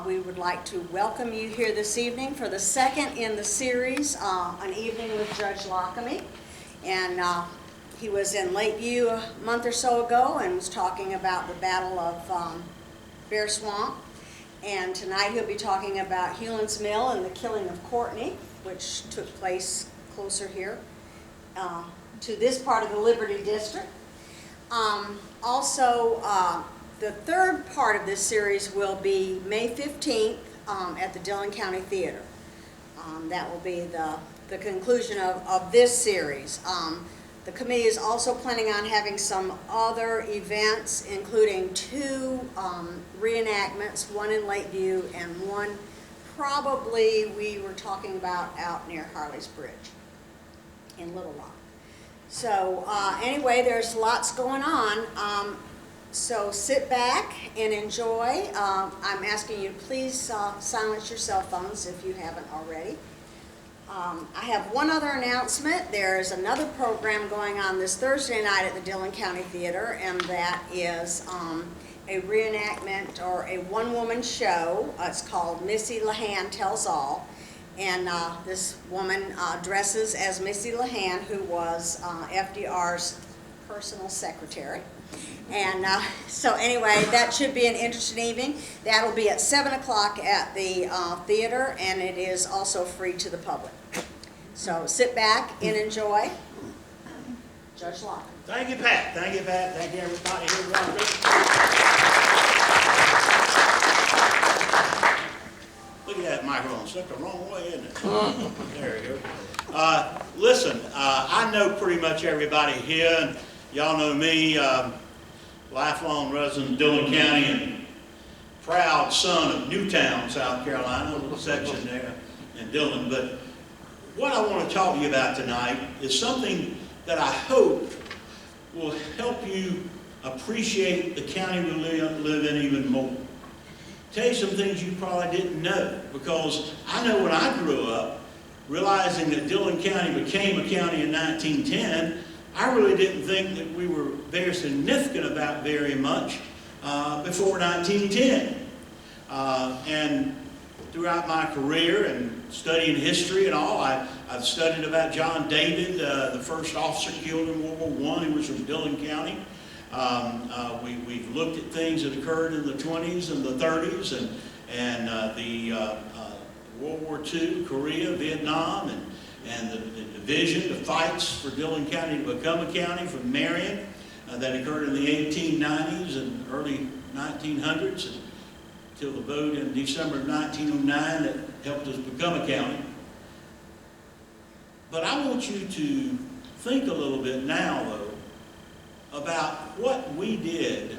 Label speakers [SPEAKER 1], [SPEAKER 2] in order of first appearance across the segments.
[SPEAKER 1] We would like to welcome you here this evening for the second in the series, An Evening with Judge Lockemy. And he was in Lakeview a month or so ago and was talking about the Battle of Bear Swamp. And tonight he'll be talking about Hulin's Mill and the killing of Kourtney, which took place closer here to this part of the Liberty District. The third part of this series will be May 15th at the Dillon County Theater. That will be the conclusion of this series. The committee is also planning on having some other events, including two reenactments, one in Lakeview and one probably we were talking about out near Harley's Bridge in Little Rock. So anyway, there's lots going on. So sit back and enjoy. I'm asking you to please silence your cell phones if you haven't already. I have one other announcement. There's another program going on this Thursday night at the Dillon County Theater, and that is a reenactment or a one-woman show. It's called Missy LeHan Tells All. And this woman dresses as Missy LeHan, who was FDR's personal secretary. And so anyway, that should be an interesting evening. That'll be at 7 o'clock at the theater, and it is also free to the public. So sit back and enjoy. Judge Locke.
[SPEAKER 2] Thank you, Pat. Thank you, Pat. Thank you, everybody here around. Look at that microphone. Stuck the wrong way, isn't it? There we go. Listen, I know pretty much everybody here, and y'all know me, lifelong resident of Dillon County and proud son of Newtown, South Carolina, a little section there in Dillon. But what I want to talk to you about tonight is something that I hope will help you appreciate the county we live in even more. Tell you some things you probably didn't know, because I know when I grew up, realizing that Dillon County became a county in 1910, I really didn't think that we were very significant about very much before 1910. And throughout my career and studying history and all, I've studied about John David, the first officer killed in World War I, who was from Dillon County. We've looked at things that occurred in the 20s and the 30s and the World War II, Korea, Vietnam, and the division, the fights for Dillon County to become a county from Marion that occurred in the 1890s and early 1900s until the vote in December of 1909 that helped us become a county. But I want you to think a little bit now, though, about what we did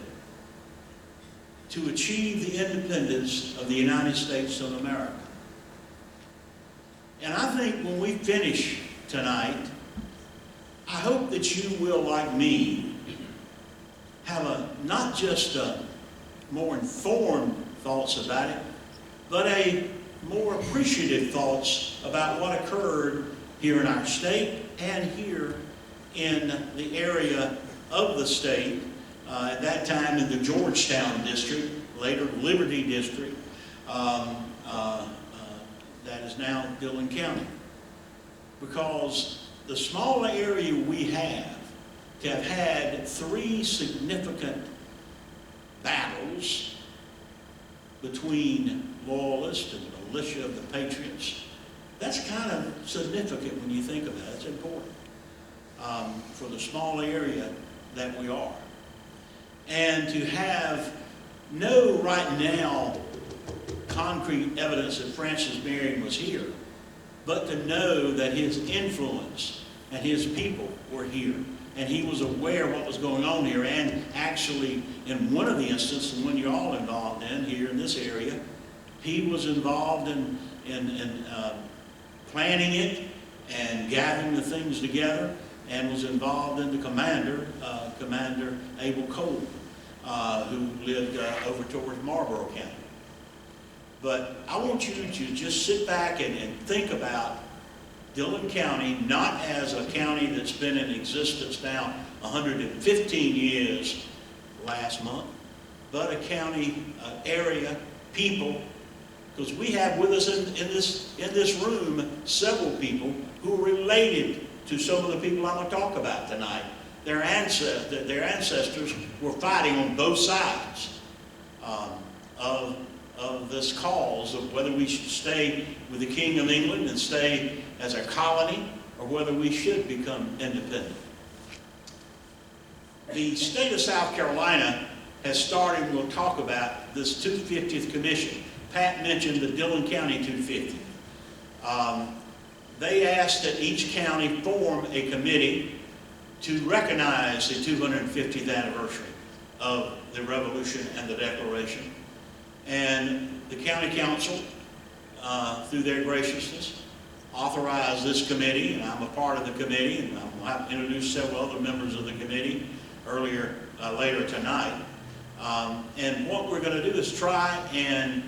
[SPEAKER 2] to achieve the independence of the United States of America. And I think when we finish tonight, I hope that you will, like me, have not just more informed thoughts about it, but a more appreciative thoughts about what occurred here in our state and here in the area of the state, at that time in the Georgetown district, later Liberty district, that is now Dillon County. Because the small area we have to have had three significant battles between loyalists and militia of the patriots, that's kind of significant when you think of that. It's important for the small area that we are. And to have no right now concrete evidence that Francis Marion was here, but to know that his influence and his people were here, and he was aware of what was going on here, and actually in one of the instances, the one you're all involved in here in this area, he was involved in planning it and gathering the things together, and was involved in the Commander Abel Cole, who lived over towards Marlboro County. But I want you to just sit back and think about Dillon County not as a county that's been in existence now 115 years last month, but a county area people, because we have with us in this room several people who are related to some of the people I'm going to talk about tonight. Their ancestors were fighting on both sides of this cause of whether we should stay with the King of England and stay as a colony, or whether we should become independent. The state of South Carolina has started, we'll talk about, this 250th Commission. Pat mentioned the Dillon County 250. They asked that each county form a committee to recognize the 250th anniversary of the Revolution and the Declaration. And the county council, through their graciousness, authorized this committee, and I'm a part of the committee, and I'll have to introduce several other members of the committee later tonight. And what we're going to do is try and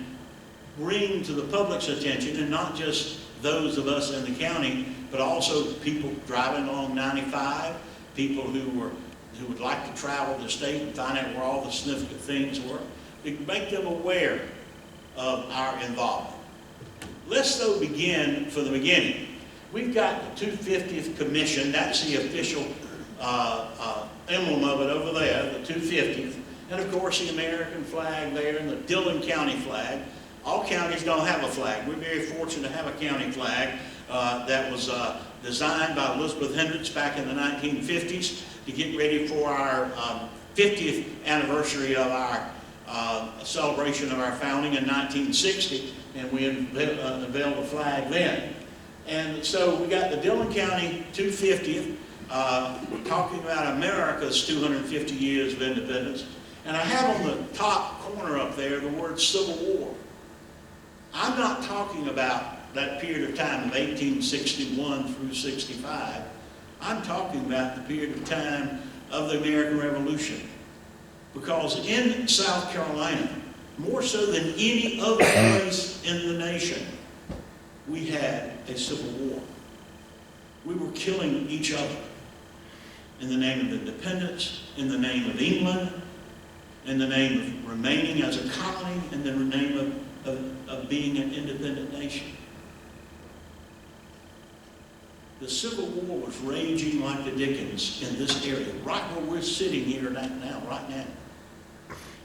[SPEAKER 2] bring to the public's attention, and not just those of us in the county, but also people driving along 95, people who would like to travel the state and find out where all the significant things were, to make them aware of our involvement. Let's though begin from the beginning. We've got the 250th Commission. That's the official emblem of it over there, the 250th. And of course the American flag there and the Dillon County flag. All counties don't have a flag. We're very fortunate to have a county flag that was designed by Elizabeth Hendricks back in the 1950s to get ready for our 50th anniversary of our celebration of our founding in 1960, and we unveiled the flag then. And so we got the Dillon County 250th, talking about America's 250 years of independence. And I have on the top corner up there the word Civil War. I'm not talking about that period of time of 1861 through 65. I'm talking about the period of time of the American Revolution. Because in South Carolina, more so than any other place in the nation, we had a civil war. We were killing each other in the name of independence, in the name of England, in the name of remaining as a colony, in the name of being an independent nation. The Civil War was raging like the dickens in this area, right where we're sitting here right now.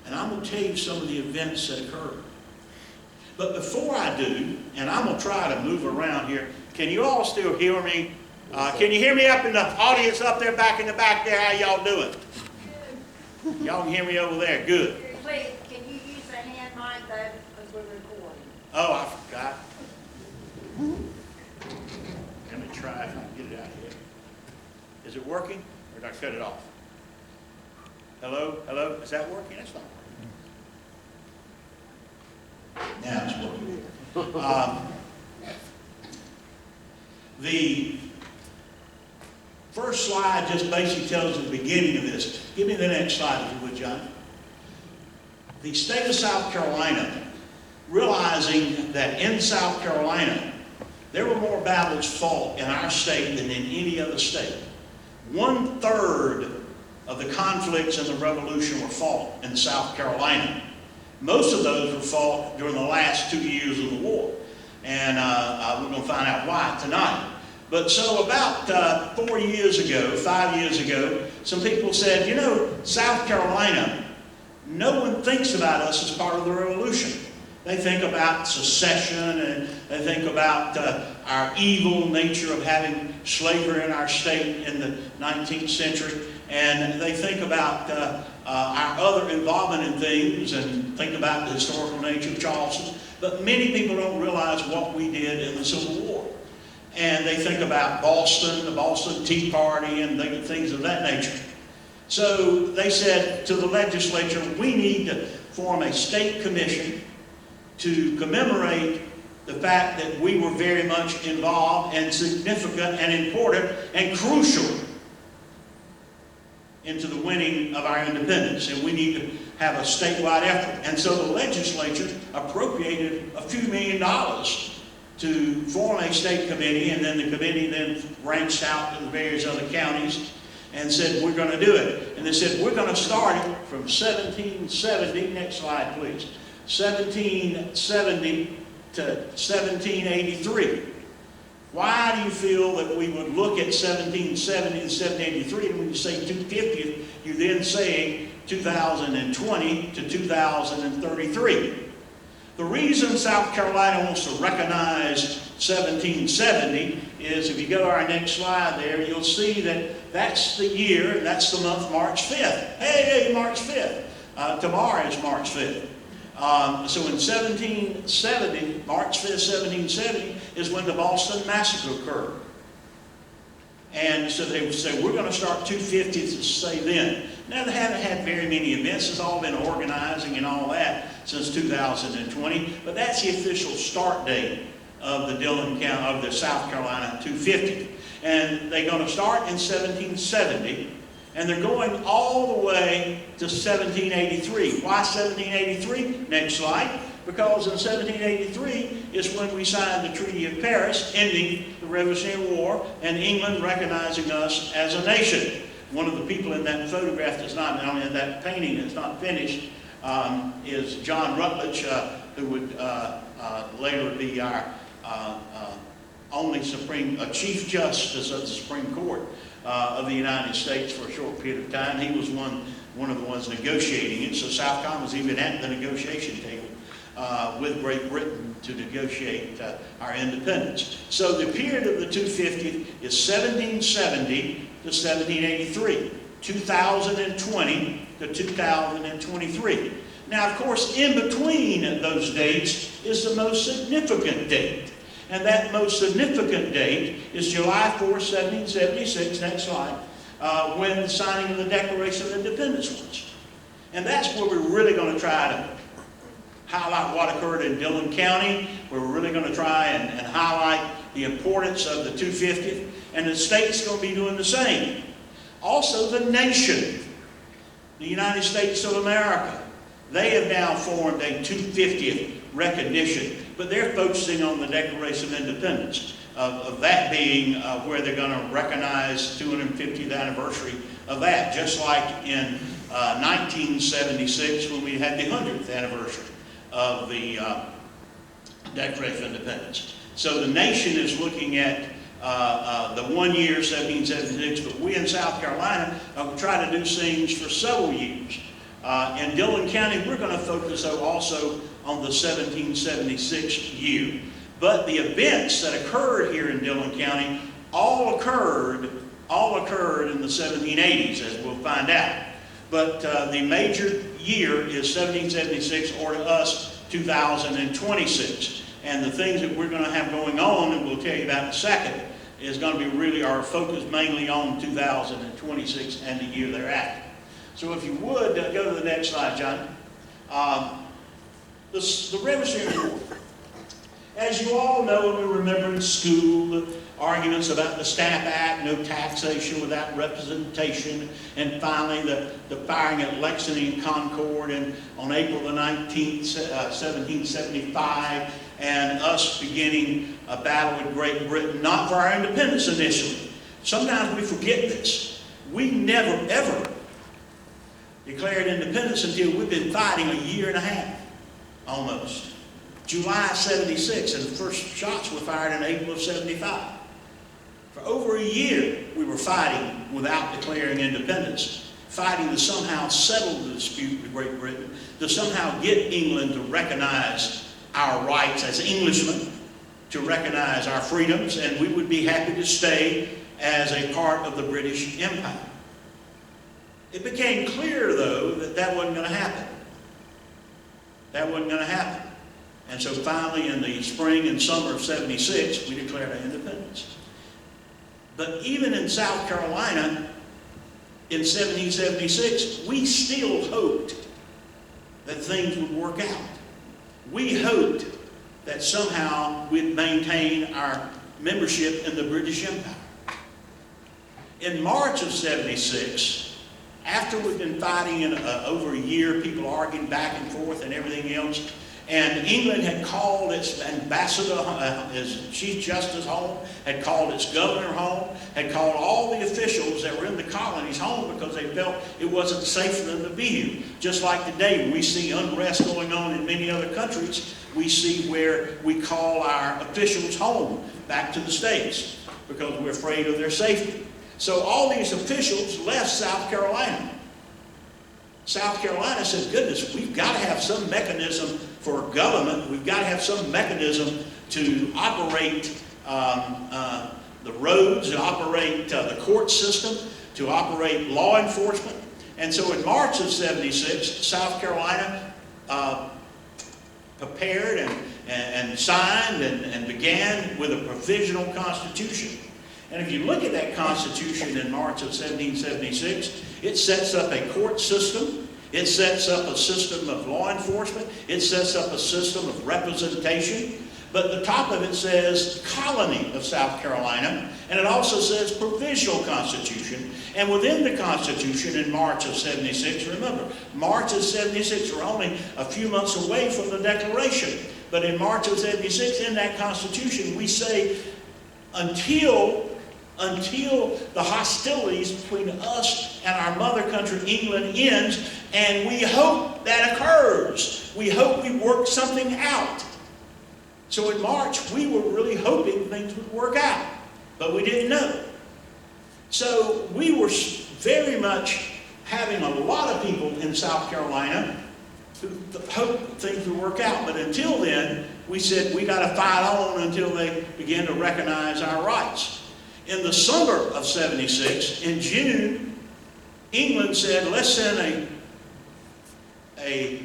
[SPEAKER 2] And I'm going to tell you some of the events that occurred. But before I do, and I'm going to try to move around here, can you all still hear me? Can you hear me up in the audience up there, back in the back there? How y'all doing? Y'all can hear me over there. Good.
[SPEAKER 3] Please, can you use the hand mic though, because we're recording?
[SPEAKER 2] Oh, I forgot. Let me try if I can get it out here. Is it working, or did I cut it off? Hello? Hello? Is that working? That's not working. Now it's working. The first slide just basically tells the beginning of this. Give me the next slide, if you would, John. The state of South Carolina, realizing that in South Carolina, there were more battles fought in our state than in any other state. 1/3 of the conflicts in the Revolution were fought in South Carolina. Most of those were fought during the last 2 years of the war. And we're going to find out why tonight. But so about 5 years ago, some people said, you know, South Carolina, no one thinks about us as part of the Revolution. They think about secession, and they think about our evil nature of having slavery in our state in the 19th century. And they think about our other involvement in things, and think about the historical nature of Charleston. But many people don't realize what we did in the Civil War. And they think about Boston, the Boston Tea Party, and things of that nature. So they said to the legislature, we need to form a state commission to commemorate the fact that we were very much involved and significant and important and crucial into the winning of our independence. And we need to have a statewide effort. And so the legislature appropriated a few $1 million to form a state committee, and then the committee then branched out to the various other counties and said, we're going to do it. And they said, we're going to start it from 1770, next slide please, 1770 to 1783. Why do you feel that we would look at 1770 to 1783, and when you say 250th, you're then saying 2020 to 2033? The reason South Carolina wants to recognize 1770 is, if you go to our next slide there, you'll see that that's the year, that's the month March 5th. Hey, March 5th. Tomorrow is March 5th. So in 1770, March 5th, 1770, is when the Boston Massacre occurred. And so they would say, we're going to start 250th to say then. Now, they haven't had very many events. It's all been organizing and all that since 2020. But that's the official start date of the Dillon County, of the South Carolina 250th. And they're going to start in 1770. And they're going all the way to 1783. Why 1783? Next slide. Because in 1783 is when we signed the Treaty of Paris, ending the Revolutionary War, and England recognizing us as a nation. One of the people in that photograph that's not, I mean, that painting that's not finished, is John Rutledge, who would later be our only Chief Justice of the Supreme Court of the United States for a short period of time. He was one of the ones negotiating it. So South Carolina was even at the negotiation table with Great Britain to negotiate our independence. So the period of the 250th is 1770 to 1783, 2020 to 2023. Now, of course, in between those dates is the most significant date. And that most significant date is July 4, 1776, next slide, when the signing of the Declaration of Independence was. And that's where we're really going to try to highlight what occurred in Dillon County. We're really going to try and highlight the importance of the 250th. And the state's going to be doing the same. Also, the nation, the United States of America, they have now formed a 250th recognition. But they're focusing on the Declaration of Independence, of that being where they're going to recognize 250th anniversary of that, just like in 1976 when we had the 100th anniversary of the Declaration of Independence. So the nation is looking at the 1 year, 1776, but we in South Carolina are trying to do things for several years. In Dillon County, we're going to focus also on the 1776 year. But the events that occurred here in Dillon County all occurred in the 1780s, as we'll find out. But the major year is 1776, or to us, 2026. And the things that we're going to have going on, and we'll tell you about in a second, is going to be really our focus mainly on 2026 and the year thereafter. So if you would, go to the next slide, John. The Revolutionary War. As you all know, and we remember in school, the arguments about the Stamp Act, no taxation without representation, and finally the firing at Lexington and Concord on April the 19th, 1775, and us beginning a battle with Great Britain, not for our independence initially. Sometimes we forget this. We never, ever declared independence until we've been fighting a year and a half, almost. July 76, and the first shots were fired in April of 75. For over a year, we were fighting without declaring independence, fighting to somehow settle the dispute with Great Britain, to somehow get England to recognize our rights as Englishmen, to recognize our freedoms, and we would be happy to stay as a part of the British Empire. It became clear, though, that that wasn't going to happen. That wasn't going to happen. And so finally, in the spring and summer of 76, we declared our independence. But even in South Carolina, in 1776, we still hoped that things would work out. We hoped that somehow we'd maintain our membership in the British Empire. In March of 76, after we'd been fighting in over a year, people arguing back and forth and everything else, And England had called its ambassador, its chief justice home, had called its governor home, had called all the officials that were in the colonies home because they felt it wasn't safe for them to be here. Just like today, when we see unrest going on in many other countries, we see where we call our officials home, back to the States, because we're afraid of their safety. So all these officials left South Carolina. South Carolina said, goodness, we've got to have some mechanism for government. We've got to have some mechanism to operate the roads, to operate the court system, to operate law enforcement. And so in March of '76, South Carolina prepared and signed and began with a provisional constitution. And if you look at that constitution in March of 1776, it sets up a court system. It sets up a system of law enforcement. It sets up a system of representation. But the top of it says colony of South Carolina, and it also says provisional constitution. And within the constitution in March of '76, remember, March of '76, we're only a few months away from the Declaration. But in March of '76, in that constitution, we say until the hostilities between us and our mother country, England, ends, and we hope that occurs. We hope we work something out. So in March, we were really hoping things would work out, but we didn't know. So we were very much having a lot of people in South Carolina who hoped things would work out. But until then, we said we got to fight on until they begin to recognize our rights. In the summer of '76, in June, England said, let's send a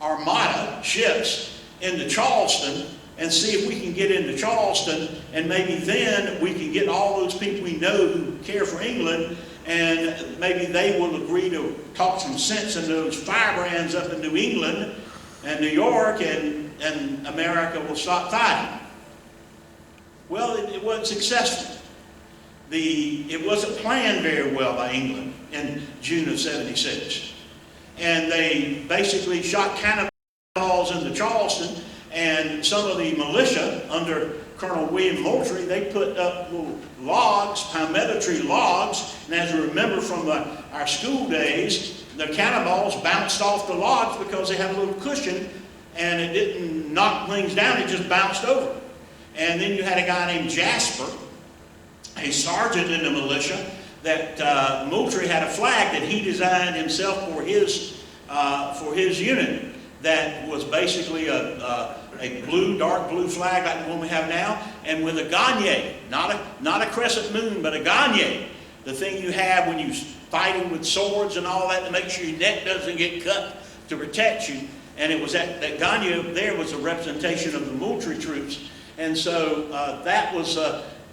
[SPEAKER 2] armada, ships, into Charleston and see if we can get into Charleston, and maybe then we can get all those people we know who care for England, and maybe they will agree to talk some sense into those firebrands up in New England and New York, and America will stop fighting. Well, it wasn't successful. It wasn't planned very well by England in June of '76. And they basically shot cannonballs into Charleston, and some of the militia under Colonel William Moultrie, they put up little logs, palmetto tree logs, and as you remember from our school days, the cannonballs bounced off the logs because they had a little cushion, and it didn't knock things down, it just bounced over. And then you had a guy named Jasper, a sergeant in the militia, that Moultrie had a flag that he designed himself for his unit, that was basically a dark blue flag like the one we have now, and with a gagne, not a crescent moon, but a gagne, the thing you have when you're fighting with swords and all that to make sure your neck doesn't get cut to protect you. And it was that gagne there was a representation of the Moultrie troops, and so that was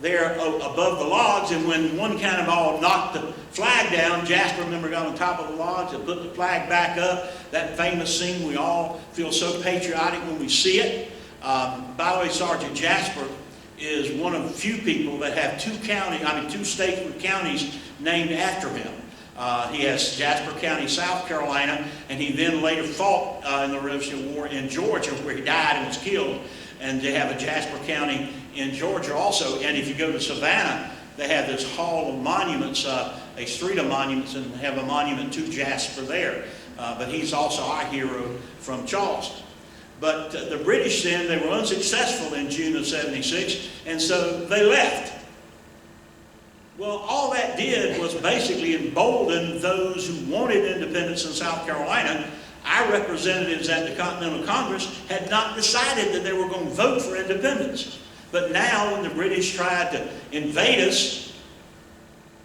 [SPEAKER 2] there above the logs, and when one cannonball knocked the flag down, Jasper, remember, got on top of the logs and put the flag back up. That famous scene, we all feel so patriotic when we see it. By the way, Sergeant Jasper is one of the few people that have two states with counties named after him. He has Jasper County, South Carolina, and he then later fought in the Revolutionary War in Georgia, where he died and was killed. And they have a Jasper County in Georgia also. And if you go to Savannah, they have this hall of monuments, a street of monuments, and have a monument to Jasper there. But he's also our hero from Charleston. But the British then, they were unsuccessful in June of '76, and so they left. Well, all that did was basically embolden those who wanted independence in South Carolina. Our representatives at the Continental Congress had not decided that they were going to vote for independence. But now, when the British tried to invade us,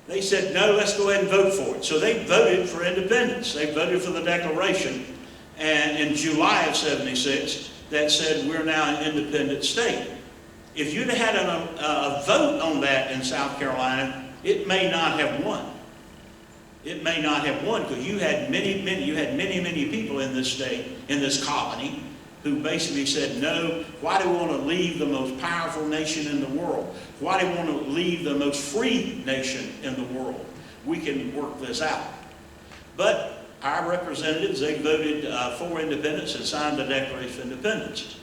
[SPEAKER 2] they said, no, let's go ahead and vote for it. So they voted for independence. They voted for the Declaration, and in July of '76, that said we're now an independent state. If you'd had a vote on that in South Carolina, it may not have won. It may not have won, because you had many people in this state, in this colony, who basically said, no, why do we want to leave the most powerful nation in the world? Why do we want to leave the most free nation in the world? We can work this out. But our representatives, they voted for independence and signed the Declaration of Independence.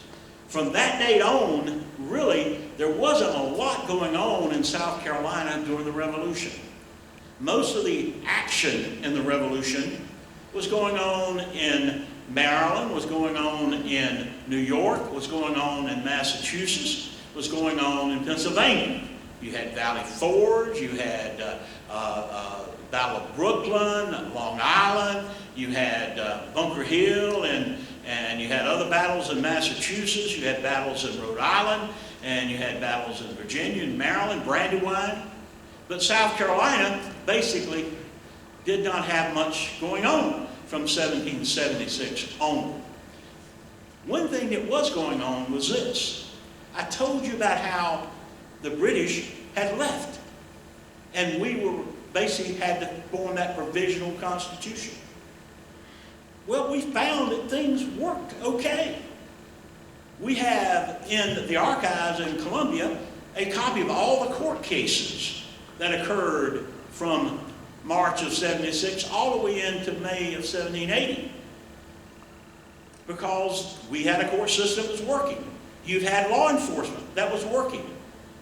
[SPEAKER 2] From that date on, really, there wasn't a lot going on in South Carolina during the Revolution. Most of the action in the Revolution was going on in Maryland, was going on in New York, was going on in Massachusetts, was going on in Pennsylvania. You had Valley Forge, you had Battle of Brooklyn, Long Island, you had Bunker Hill, and you had other battles in Massachusetts, you had battles in Rhode Island, and you had battles in Virginia and Maryland, Brandywine. But South Carolina basically did not have much going on from 1776 on. One thing that was going on was this. I told you about how the British had left, and we were basically had to form that provisional constitution. Well, we found that things worked okay. We have in the archives in Columbia a copy of all the court cases that occurred from March of 76 all the way into May of 1780. Because we had a court system that was working. You've had law enforcement that was working.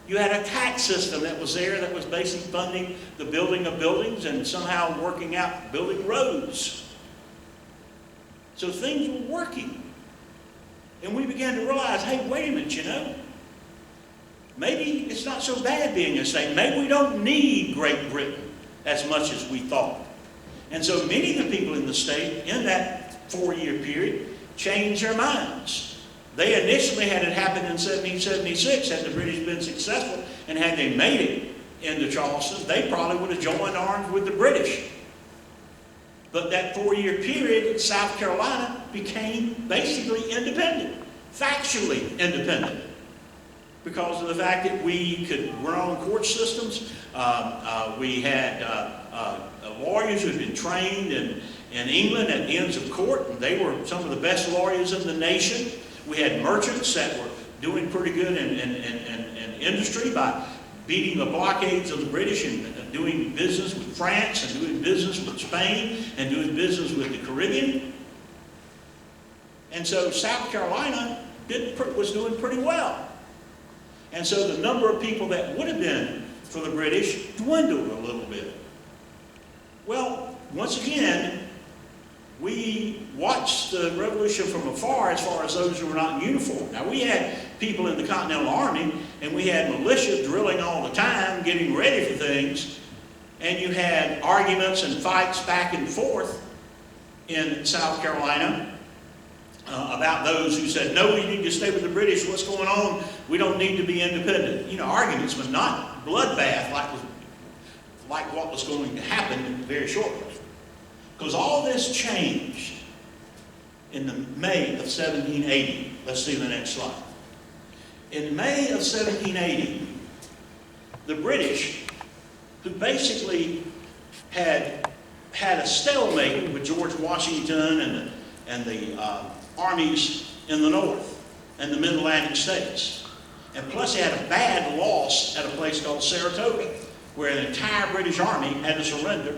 [SPEAKER 2] You had a tax system that was there that was basically funding the building of buildings and somehow working out building roads. So things were working. And we began to realize, hey, wait a minute, you know, maybe it's not so bad being a state. Maybe we don't need Great Britain as much as we thought. And so many of the people in the state in that 4-year period changed their minds. They initially had it happen in 1776, had the British been successful, and had they made it into Charleston, they probably would have joined arms with the British. But that 4-year period, South Carolina became basically independent, factually independent, because of the fact that we could run our own court systems. We had lawyers who had been trained in England at the Inns of Court, and they were some of the best lawyers in the nation. We had merchants that were doing pretty good in industry by beating the blockades of the British and doing business with France and doing business with Spain and doing business with the Caribbean. And so South Carolina was doing pretty well. And so the number of people that would have been for the British dwindled a little bit. Well, once again, we watched the revolution from afar as far as those who were not in uniform. Now, we had people in the Continental Army, and we had militia drilling all the time, getting ready for things, and you had arguments and fights back and forth in South Carolina about those who said, no, we need to stay with the British. What's going on? We don't need to be independent. You know, arguments, but not bloodbath like what was going to happen very shortly. Because all this changed in the May of 1780. Let's see the next slide. In May of 1780, the British, who basically had a stalemate with George Washington and the armies in the North and the Mid-Atlantic states. And plus they had a bad loss at a place called Saratoga, where an entire British army had to surrender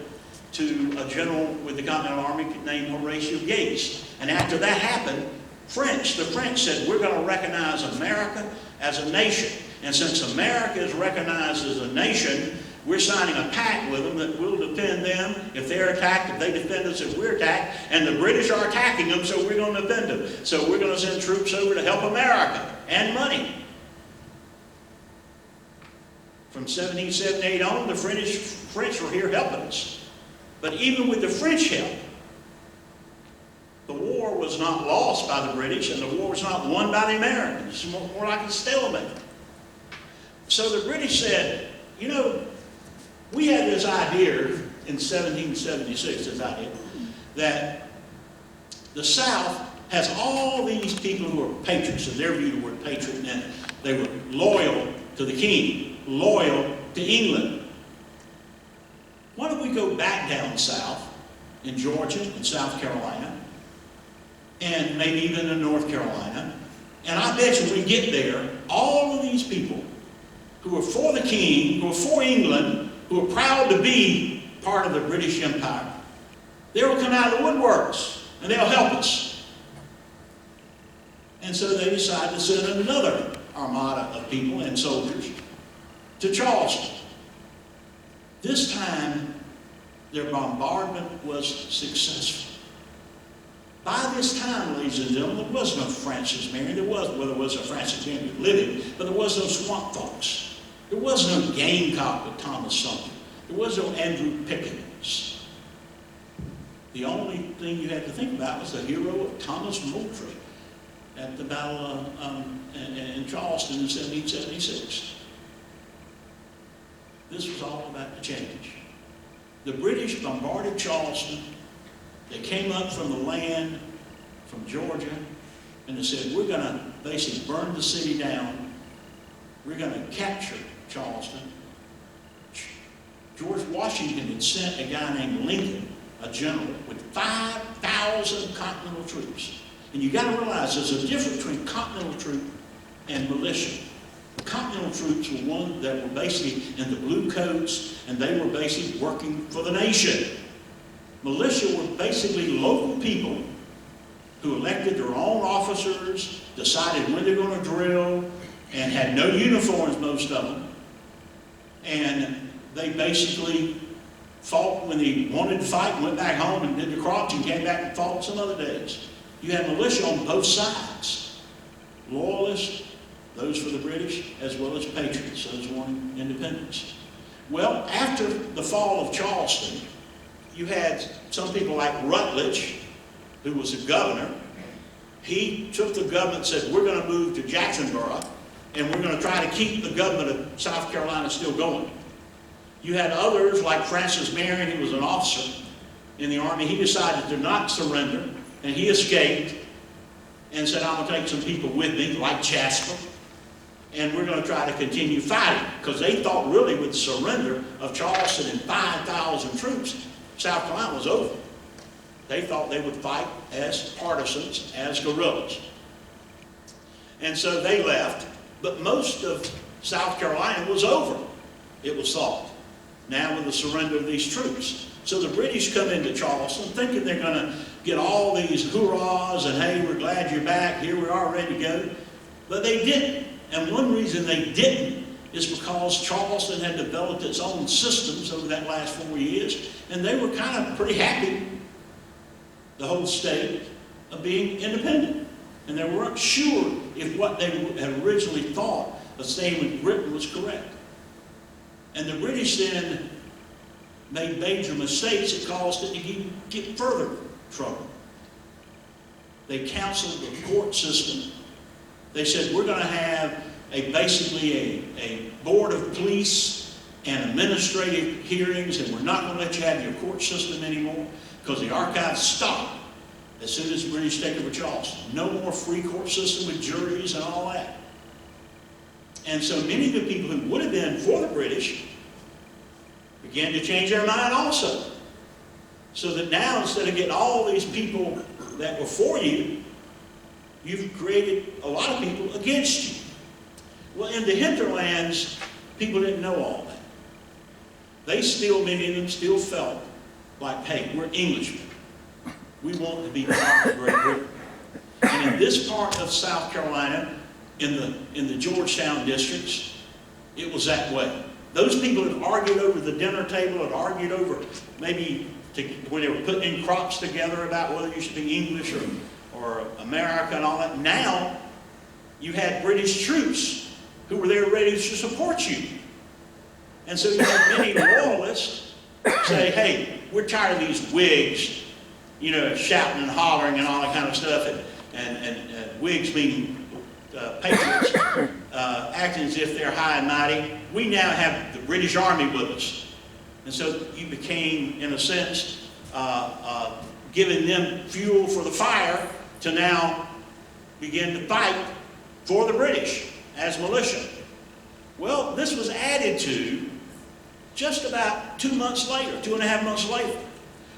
[SPEAKER 2] to a general with the Continental Army named Horatio Gates. And after that happened, the French said, we're going to recognize America as a nation. And since America is recognized as a nation, we're signing a pact with them that we'll defend them if they're attacked, if they defend us if we're attacked, and the British are attacking them, so we're going to defend them. So we're going to send troops over to help America, and money. From 1778 on, the French were here helping us. But even with the French help, the war was not lost by the British, and the war was not won by the Americans. It's more like a stalemate. So the British said, you know, we had this idea in 1776, this idea, that the South has all these people who are patriots, and their view the word patriot meant they were loyal to the king, loyal to England. Why don't we go back down south in Georgia and South Carolina, and maybe even in North Carolina, and I bet you when we get there, all of these people who are for the king, who are for England, who are proud to be part of the British Empire, They'll come out of the woodworks and they'll help us. And so they decided to send another armada of people and soldiers to Charleston. This time, their bombardment was successful. By this time, ladies and gentlemen, there was no Francis Marion. There was a Francis Marion living, but there was no Swamp Fox. There was no Gamecock with Thomas Sumter. There was no Andrew Pickens. The only thing you had to think about was the hero of Thomas Moultrie at the battle in Charleston in 1776. This was all about the change. The British bombarded Charleston. They came up from the land, from Georgia, and they said, we're going to basically burn the city down. We're going to capture Charleston. George Washington had sent a guy named Lincoln, a general, with 5,000 Continental troops. And you got to realize there's a difference between Continental troop and militia. Continental troops were ones that were basically in the blue coats, and they were basically working for the nation. Militia were basically local people who elected their own officers, decided when they're going to drill, and had no uniforms, most of them. And they basically fought when they wanted to fight, went back home and did the crops, and came back and fought some other days. You had militia on both sides. Loyalists, those for the British, as well as patriots, those wanting independence. Well, after the fall of Charleston, you had some people like Rutledge, who was a governor. He took the government and said, we're going to move to Jacksonboro, and we're going to try to keep the government of South Carolina still going. You had others like Francis Marion, who was an officer in the army. He decided to not surrender, and he escaped and said, I'm going to take some people with me, like Jasper, and we're going to try to continue fighting, because they thought really with the surrender of Charleston and 5,000 troops, South Carolina was over. They thought they would fight as partisans, as guerrillas. And so they left, but most of South Carolina was over, it was thought, now with the surrender of these troops. So the British come into Charleston thinking they're going to get all these hurrahs and, hey, we're glad you're back, here we are, ready to go. But they didn't. And one reason they didn't is because Charleston had developed its own systems over that last 4 years, and they were kind of pretty happy, the whole state, of being independent. And they weren't sure if what they had originally thought of staying with Britain was correct. And the British then made major mistakes that caused it to get further trouble. They canceled the court system. They said, we're going to have basically a board of police and administrative hearings, and we're not going to let you have your court system anymore, because the archives stopped as soon as the British take over Charleston. No more free court system with juries and all that. And so many of the people who would have been for the British began to change their mind also. So that now, instead of getting all these people that were for you, you've created a lot of people against you. Well, in the hinterlands, people didn't know all that. They still, many of them still felt like, hey, we're Englishmen. We want to be part of Great Britain. And in this part of South Carolina, in the Georgetown districts, it was that way. Those people had argued over the dinner table, had argued over maybe when they were putting in crops together about whether you should be English or American and all that. Now, you had British troops who were there ready to support you. And so you had many loyalists say, hey, we're tired of these Whigs, shouting and hollering and all that kind of stuff, and Whigs meaning patriots, acting as if they're high and mighty. We now have the British Army with us. And so you became, in a sense, giving them fuel for the fire to now begin to fight for the British as militia. Well, this was added to just about 2 months later, 2.5 months later,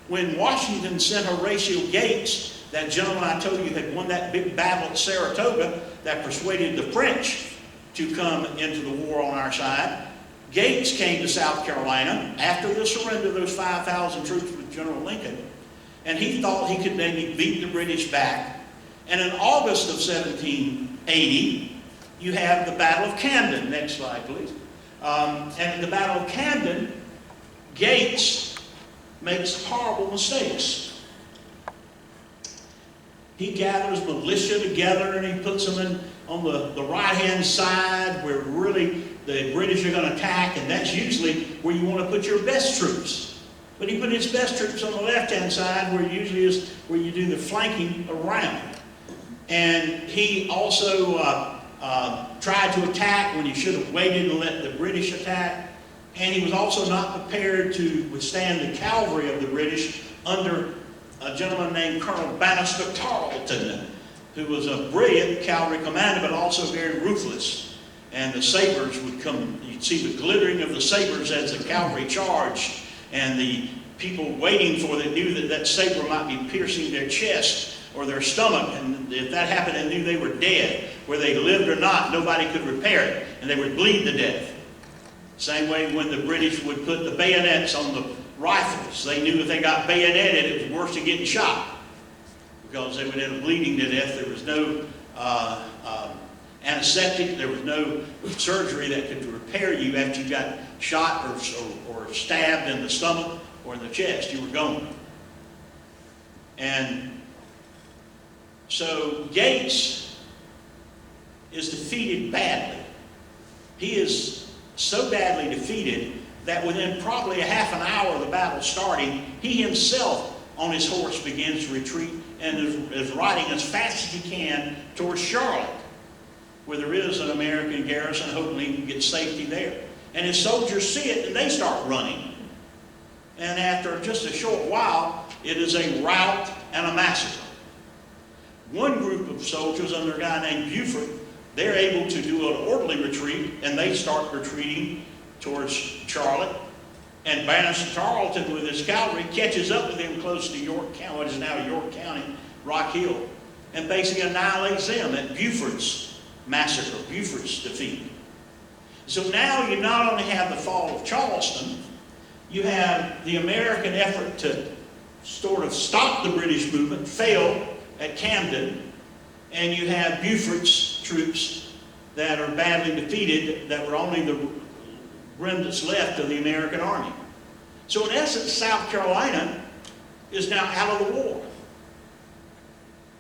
[SPEAKER 2] when Washington sent Horatio Gates, that gentleman I told you had won that big battle at Saratoga that persuaded the French to come into the war on our side. Gates came to South Carolina after the surrender of those 5,000 troops with General Lincoln, and he thought he could maybe beat the British back. And in August of 1780, you have the Battle of Camden. Next slide, please. And in the Battle of Camden, Gates makes horrible mistakes. He gathers militia together and he puts them on the right-hand side where really the British are going to attack, and that's usually where you want to put your best troops. But he put his best troops on the left-hand side where usually is where you do the flanking around. And he also tried to attack when he should have waited and let the British attack. And he was also not prepared to withstand the cavalry of the British under a gentleman named Colonel Bannister Tarleton, who was a brilliant cavalry commander, but also very ruthless. And the sabers would come, you'd see the glittering of the sabers as the cavalry charged, and the people waiting for it knew that that saber might be piercing their chest or their stomach, and if that happened, they knew they were dead. Whether they lived or not, nobody could repair it, and they would bleed to death. Same way when the British would put the bayonets on the rifles. They knew if they got bayoneted, it was worse than getting shot, because they would end up bleeding to death. There was no anesthetic, there was no surgery that could repair you after you got shot or stabbed in the stomach or in the chest. You were gone. And so Gates is defeated badly. He is so badly defeated that within probably a half an hour of the battle starting, he himself on his horse begins to retreat and is riding as fast as he can towards Charlotte, where there is an American garrison, hoping he can get safety there. And his soldiers see it and they start running. And after just a short while, it is a rout and a massacre. One group of soldiers under a guy named Buford, they're able to do an orderly retreat, and they start retreating towards Charlotte. And Bannister Tarleton with his cavalry catches up with him close to York County, what is now York County, Rock Hill, and basically annihilates them at Buford's massacre, Buford's defeat. So now you not only have the fall of Charleston, you have the American effort to sort of stop the British movement, failed at Camden, and you have Buford's troops that are badly defeated, that were only the remnants left of the American army. So in essence, South Carolina is now out of the war.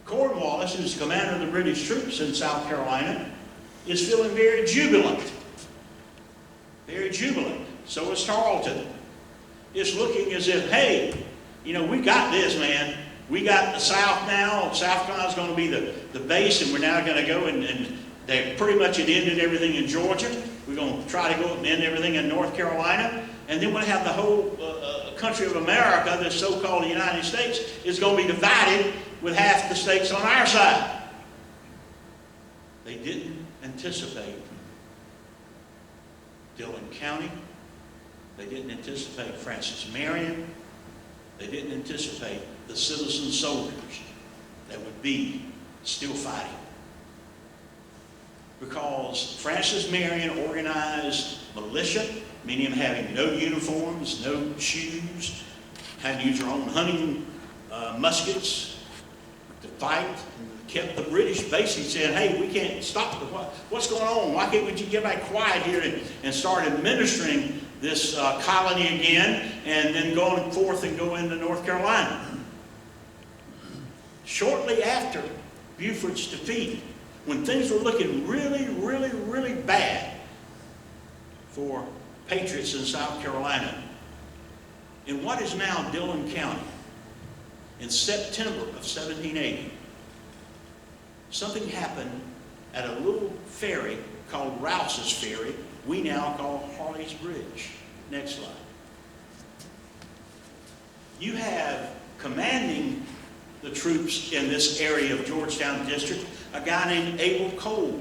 [SPEAKER 2] Cornwallis, who's commander of the British troops in South Carolina, is feeling very jubilant. Very jubilant. So is Tarleton. It's looking as if, hey, you know, we got this, man. We got the South now. South Carolina's going to be the base, and we're now going to go and they pretty much had ended everything in Georgia. We're going to try to go and end everything in North Carolina. And then we'll have the whole country of America, the so-called United States, is going to be divided with half the states on our side. They didn't anticipate Dillon County. They didn't anticipate Francis Marion. They didn't anticipate the citizen soldiers that would be still fighting. Because Francis Marion organized militia, many of them having no uniforms, no shoes, had to use their own hunting muskets to fight, and kept the British basically saying, hey, we can't stop the, what's going on? Why can't we just get back quiet here and start administering this colony again, and then going forth and go into North Carolina? Shortly after Buford's defeat, when things were looking really, really, really bad for patriots in South Carolina, in what is now Dillon County, in September of 1780, something happened at a little ferry called Rouse's Ferry, we now call Harley's Bridge. Next slide. You have commanding the troops in this area of Georgetown District a guy named Abel Kolb.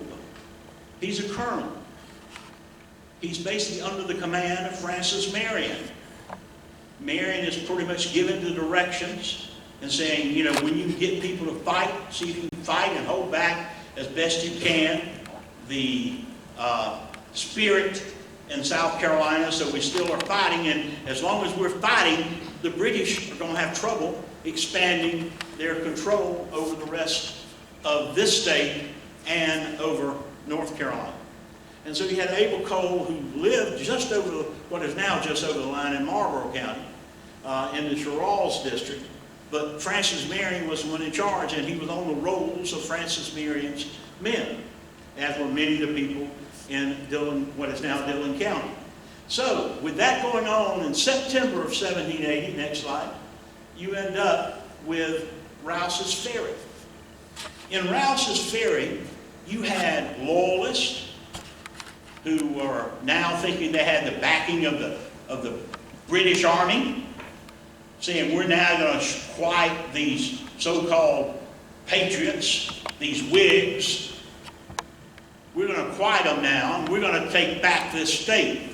[SPEAKER 2] He's a colonel. He's basically under the command of Francis Marion. Marion is pretty much giving the directions and saying, you know, when you can get people to fight, see if you can fight and hold back as best you can the spirit in South Carolina, so we still are fighting, and as long as we're fighting, the British are going to have trouble expanding their control over the rest of this state and over North Carolina. And so you had Abel Cole, who lived just over what is now just over the line in Marlborough County, in the Charles district. But Francis Marion was the one in charge, and he was on the rolls of Francis Marion's men, as were many of the people in Dillon, what is now Dillon County. So, with that going on in September of 1780, next slide, you end up with Rouse's Ferry. In Rouse's Ferry, you had loyalists who were now thinking they had the backing of the British Army, saying we're now going to quiet these so-called patriots, these Whigs. We're going to quiet them now, and we're going to take back this state.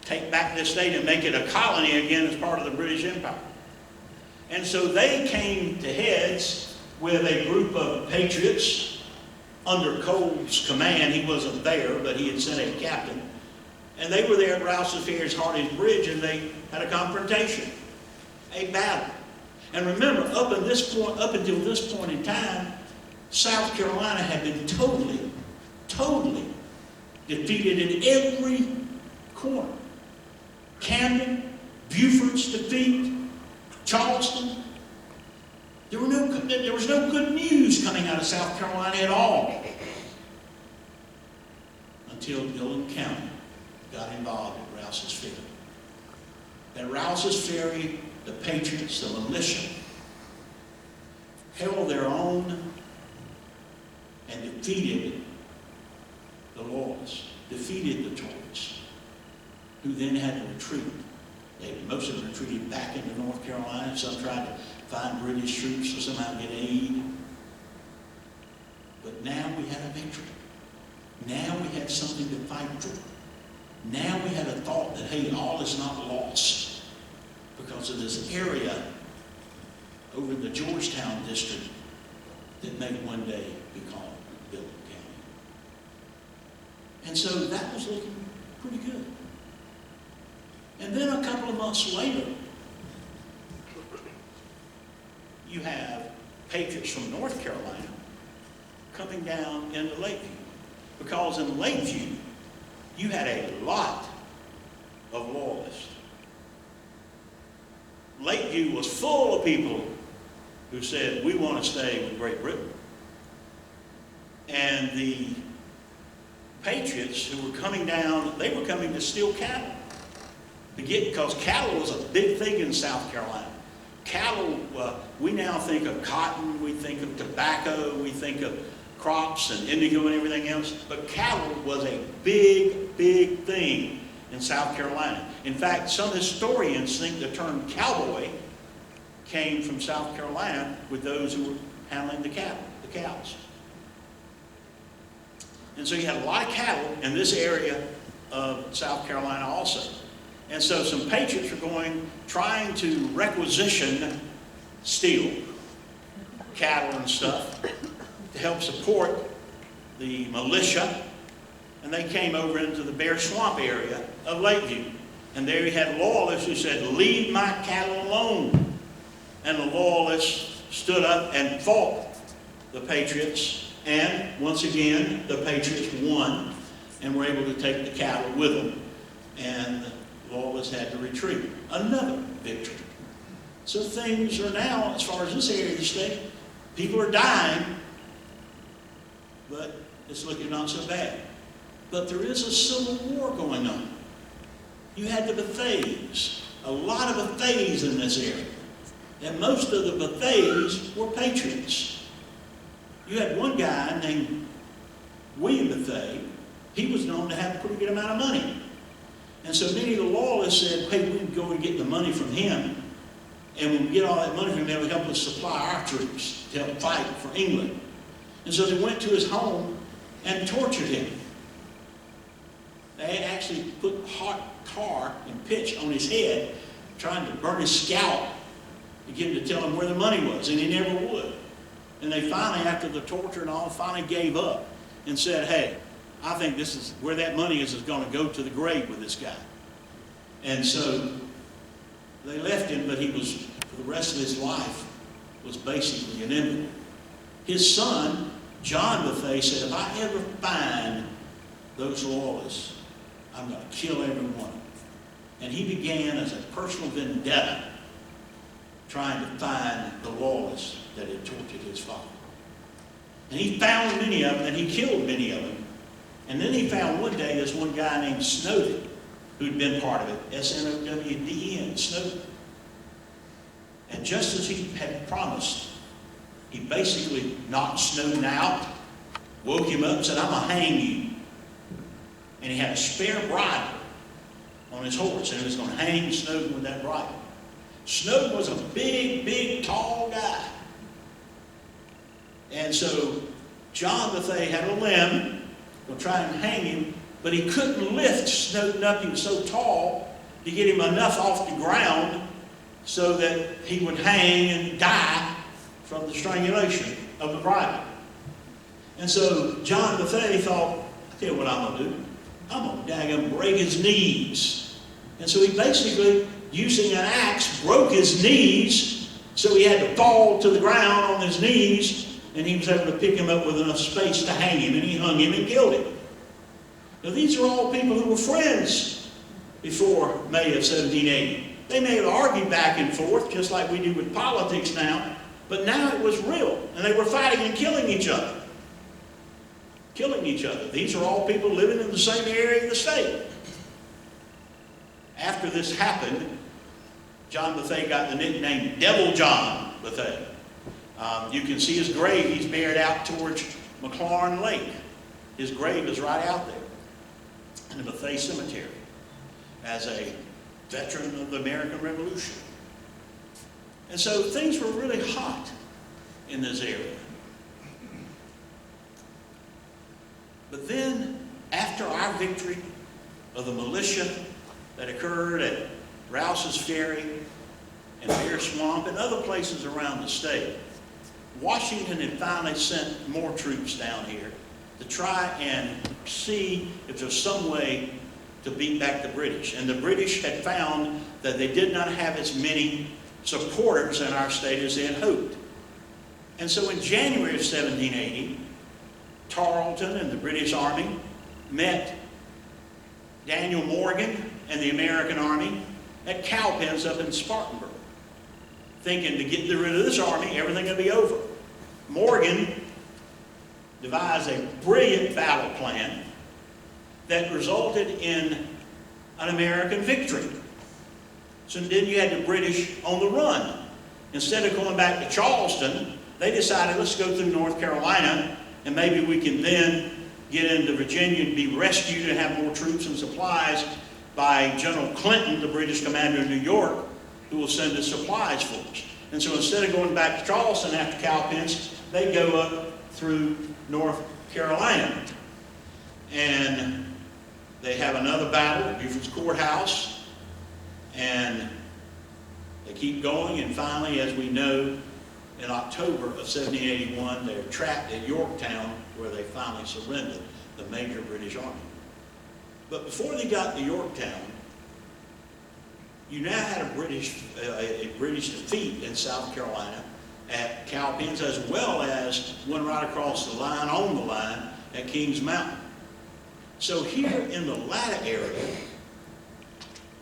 [SPEAKER 2] Take back this state and make it a colony again as part of the British Empire. And so they came to heads with a group of patriots under Cole's command. He wasn't there, but he had sent a captain. And they were there at Rouse's Ferry's Hardy's Bridge, and they had a confrontation, a battle. And remember, up until this point in time, South Carolina had been totally defeated in every corner. Camden, Buford's defeat, Charleston. There was no good news coming out of South Carolina at all until Dillon County got involved at Rouse's Ferry. At Rouse's Ferry, the patriots, the militia, held their own and defeated the Loyalists, defeated the Tories, who then had to retreat. Most of them retreated back into North Carolina. Some tried to find British troops to somehow get aid. But now we had a victory. Now we had something to fight for. Now we had a thought that, hey, all is not lost because of this area over in the Georgetown district that may one day be called Dillon County. And so that was looking pretty good. And then a couple of months later, you have patriots from North Carolina coming down into Lakeview. Because in Lakeview, you had a lot of loyalists. Lakeview was full of people who said, we want to stay with Great Britain. And the patriots who were coming down, they were coming to steal cattle. Because cattle was a big thing in South Carolina. Cattle, we now think of cotton, we think of tobacco, we think of crops and indigo and everything else, but cattle was a big, big thing in South Carolina. In fact, some historians think the term cowboy came from South Carolina with those who were handling the cattle, the cows. And so you had a lot of cattle in this area of South Carolina also. And so some patriots were trying to requisition, steal cattle and stuff to help support the militia. And they came over into the Bear Swamp area of Lakeview. And there you had loyalists who said, leave my cattle alone. And the loyalists stood up and fought the patriots. And once again, the patriots won and were able to take the cattle with them. And Loyalists had to retreat. Another victory. So things are now, as far as this area of the state, people are dying, but it's looking not so bad. But there is a civil war going on. You had the Bethays, a lot of Bethays in this area. And most of the Bethays were patriots. You had one guy named William Bethay. He was known to have a pretty good amount of money. And so many of the loyalists said, hey, we can go and get the money from him. And when we get all that money from him, that will help us supply our troops to help fight for England. And so they went to his home and tortured him. They had actually put hot tar and pitch on his head, trying to burn his scalp to get him to tell him where the money was, and he never would. And they finally, after the torture and all, finally gave up and said, hey, I think this is where that money is going to go to the grave with this guy. And so they left him, but he was for the rest of his life was basically an invalid. His son, John Bethay, said, if I ever find those loyalists, I'm going to kill every one of them. And he began as a personal vendetta trying to find the loyalists that had tortured his father. And he found many of them, and he killed many of them. And then he found one day this one guy named Snowden, who'd been part of it, S-N-O-W-D-E-N, Snowden. And just as he had promised, he basically knocked Snowden out, woke him up and said, I'm going to hang you. And he had a spare bridle on his horse, and he was going to hang Snowden with that bridle. Snowden was a big, big, tall guy. And so John Bethay had a limb, going to try and hang him, but he couldn't lift Snowden up. He was so tall to get him enough off the ground so that he would hang and die from the strangulation of the bridle. And so John Bethay thought, I'll tell you what I'm going to do. I'm going to break his knees. And so he basically, using an axe, broke his knees, so he had to fall to the ground on his knees, and he was able to pick him up with enough space to hang him, and he hung him and killed him. Now these are all people who were friends before May of 1780. They may have argued back and forth, just like we do with politics now, but now it was real, and they were fighting and killing each other. Killing each other. These are all people living in the same area of the state. After this happened, John Bethay got the nickname Devil John Bethay. You can see his grave. He's buried out towards McLaurin Lake. His grave is right out there in the Bethay Cemetery as a veteran of the American Revolution. And so things were really hot in this area. But then, after our victory of the militia that occurred at Rouse's Ferry and Bear Swamp and other places around the state, Washington had finally sent more troops down here to try and see if there's some way to beat back the British. And the British had found that they did not have as many supporters in our state as they had hoped. And so in January of 1780, Tarleton and the British Army met Daniel Morgan and the American Army at Cowpens up in Spartanburg, thinking to get rid of this army, everything would be over. Morgan devised a brilliant battle plan that resulted in an American victory. So then you had the British on the run. Instead of going back to Charleston, they decided, let's go through North Carolina, and maybe we can then get into Virginia and be rescued and have more troops and supplies by General Clinton, the British commander in New York, who will send us supplies for us. And so instead of going back to Charleston after Cowpens, they go up through North Carolina. And they have another battle at Buford's Courthouse, and they keep going, and finally, as we know, in October of 1781, they're trapped at Yorktown, where they finally surrendered, the major British army. But before they got to Yorktown, you now had a British defeat in South Carolina at Cowpens, as well as one right across the line, on the line, at Kings Mountain. So here in the Latta area,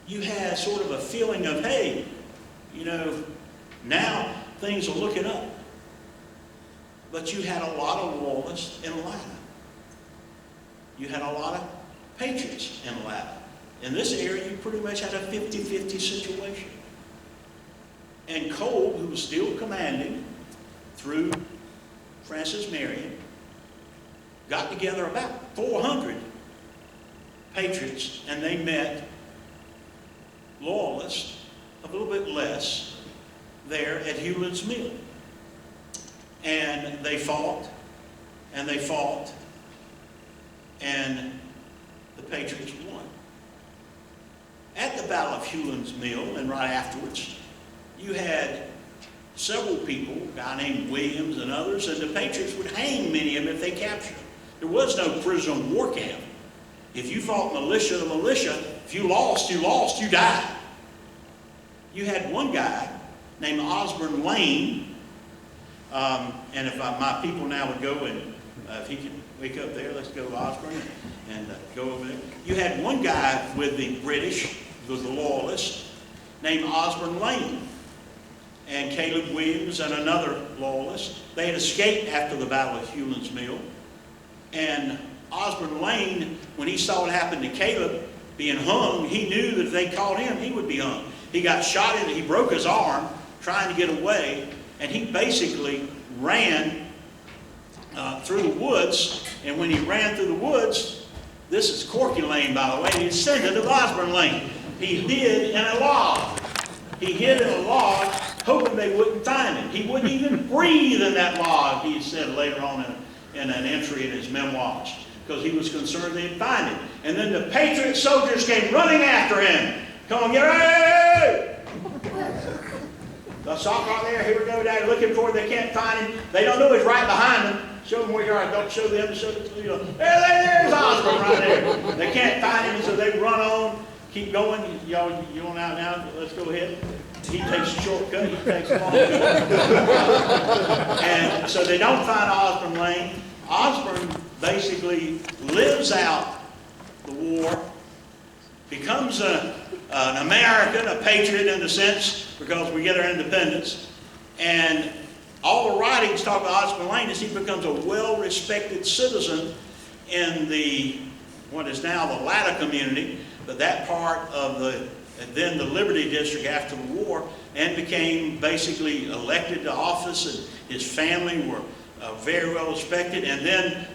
[SPEAKER 2] you had sort of a feeling of, hey, you know, now things are looking up. But you had a lot of loyalists in Latta. You had a lot of patriots in Latta. In this area, you pretty much had a 50-50 situation. And Cole, who was still commanding through Francis Marion, got together about 400 patriots, and they met loyalists, a little bit less, there at Hulin's Mill. And they fought, and they fought, and the patriots won. At the Battle of Hulin's Mill, and right afterwards, you had several people, a guy named Williams and others, and the patriots would hang many of them if they captured them. There was no prisoner of war camp. If you fought militia to militia, if you lost, you died. You had one guy named Osborne Lane. And if my people now would go and if he could wake up there, let's go Osborne and go over there. You had one guy with the British, was the loyalist, named Osborne Lane, and Caleb Williams and another loyalist. They had escaped after the Battle of Hulin's Mill. And Osborne Lane, when he saw what happened to Caleb being hung, he knew that if they caught him, he would be hung. He got shot in, he broke his arm trying to get away, and he basically ran through the woods. And when he ran through the woods, this is Corky Lane, by the way, he descended of Osborne Lane. He hid in a log. He hid in a log, hoping they wouldn't find him. He wouldn't even breathe in that log, he said later on in an entry in his memoirs, because he was concerned they'd find him. And then the Patriot soldiers came running after him. Come on, get ready! The stop right there, here we go, Daddy, looking for him, they can't find him. They don't know he's right behind them. Show them where you are, don't show them, show them, you know. There's Osborne right there. They can't find him, so they run on, keep going. Y'all, you on out now? Let's go ahead. He takes a shortcut, he takes a long cut. And so they don't find Osborne Lane. Osborne basically lives out the war, becomes an American, a patriot in a sense, because we get our independence. And all the writings talk about Osborne Lane as he becomes a well-respected citizen in what is now the Latta community, but that part of then the Liberty District after the war, and became basically elected to office, and his family were very well respected. And then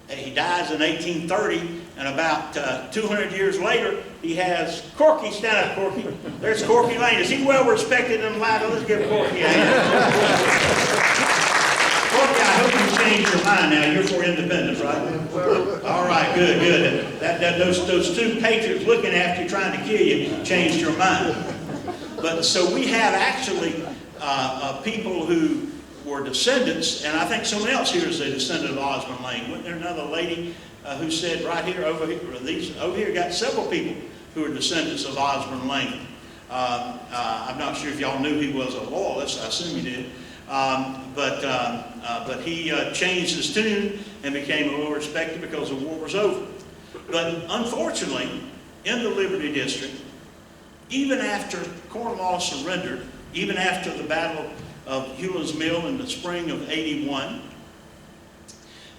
[SPEAKER 2] he dies in 1830, and about 200 years later, he has Corky. Stand up, Corky. There's Corky Lane. Is he well respected in Latta? Let's give Corky a hand. Corky, I hope you changed your mind now. You're for independence, right? All right, good, good. Those two patriots looking after you, trying to kill you, changed your mind. But so we have actually people who were descendants, and I think someone else here is a descendant of Osborne Lane. Wasn't there another lady who said over here got several people who are descendants of Osborne Lane. I'm not sure if y'all knew he was a loyalist. I assume you did. But he changed his tune and became well respected because the war was over. But unfortunately, in the Liberty District, even after Cornwallis surrendered, even after the Battle of Hulin's Mill in the spring of '81,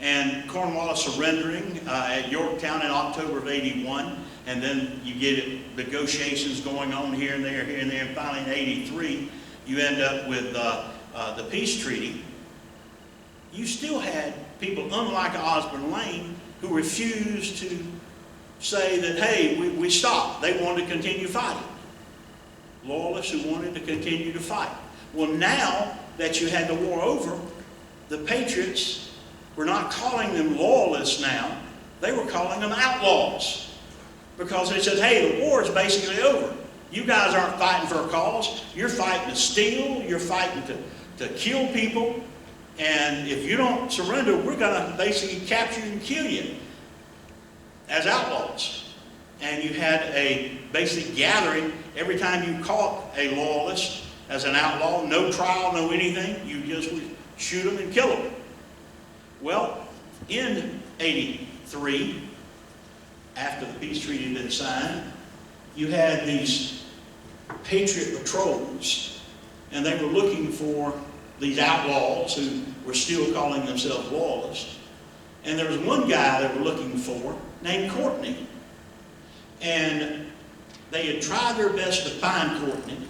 [SPEAKER 2] and Cornwallis surrendering at Yorktown in October of '81, and then you get negotiations going on here and there, and finally in '83, you end up with the peace treaty. You still had people, unlike Osborne Lane, who refused to say that, hey, we stopped. They wanted to continue fighting. Loyalists who wanted to continue to fight. Well, now that you had the war over, the Patriots were not calling them loyalists now. They were calling them outlaws. Because they said, hey, the war is basically over. You guys aren't fighting for a cause. You're fighting to steal. You're fighting to kill people. And if you don't surrender, we're going to basically capture you and kill you as outlaws. And you had a basic gathering every time you caught a loyalist as an outlaw. No trial, no anything. You just would shoot them and kill them. Well, in '83, after the peace treaty had been signed, you had these Patriot patrols, and they were looking for these outlaws who were still calling themselves loyalists. And there was one guy they were looking for named Kourtney. And they had tried their best to find Kourtney.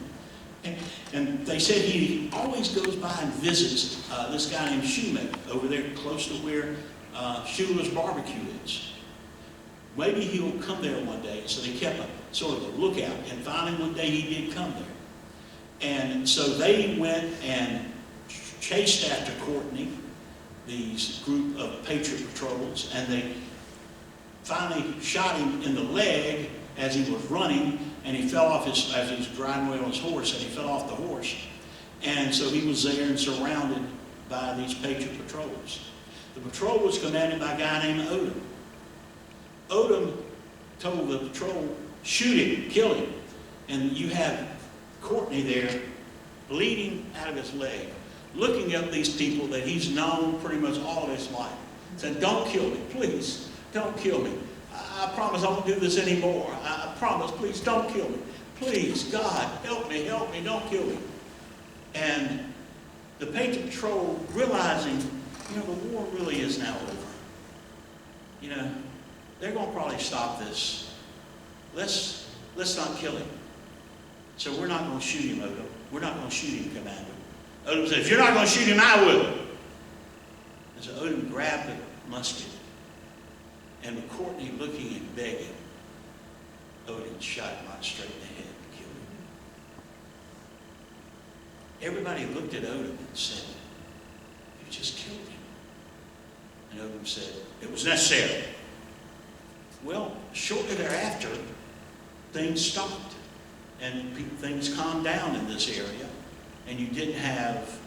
[SPEAKER 2] And they said he always goes by and visits this guy named Shoemaker over there close to where Shula's barbecue is. Maybe he'll come there one day. So they kept a sort of a lookout, and finally one day he did come there. And so they went and chased after Kourtney, these group of Patriot patrols, and they finally shot him in the leg as he was running, and he fell off as he was riding away on his horse, and he fell off the horse. And so he was there and surrounded by these Patriot patrols. The patrol was commanded by a guy named Odom. Odom told the patrol, shoot him, kill him. And you have Kourtney there bleeding out of his leg, looking at these people that he's known pretty much all of his life, saying, don't kill me, please, don't kill me. I promise I won't do this anymore. I promise, please don't kill me. Please, God, help me, don't kill me. And the Patriot Patrol, realizing, the war really is now over. They're going to probably stop this. Let's not kill him. So we're not going to shoot him, Odo. We're not going to shoot him, Commander. Odom said, if you're not going to shoot him, I will. And so Odom grabbed the musket, and with Kourtney looking and begging, Odom shot him right straight in the head and killed him. Everybody looked at Odom and said, you just killed him. And Odom said, it was necessary. Well, shortly thereafter, things stopped, and things calmed down in this area, and you didn't have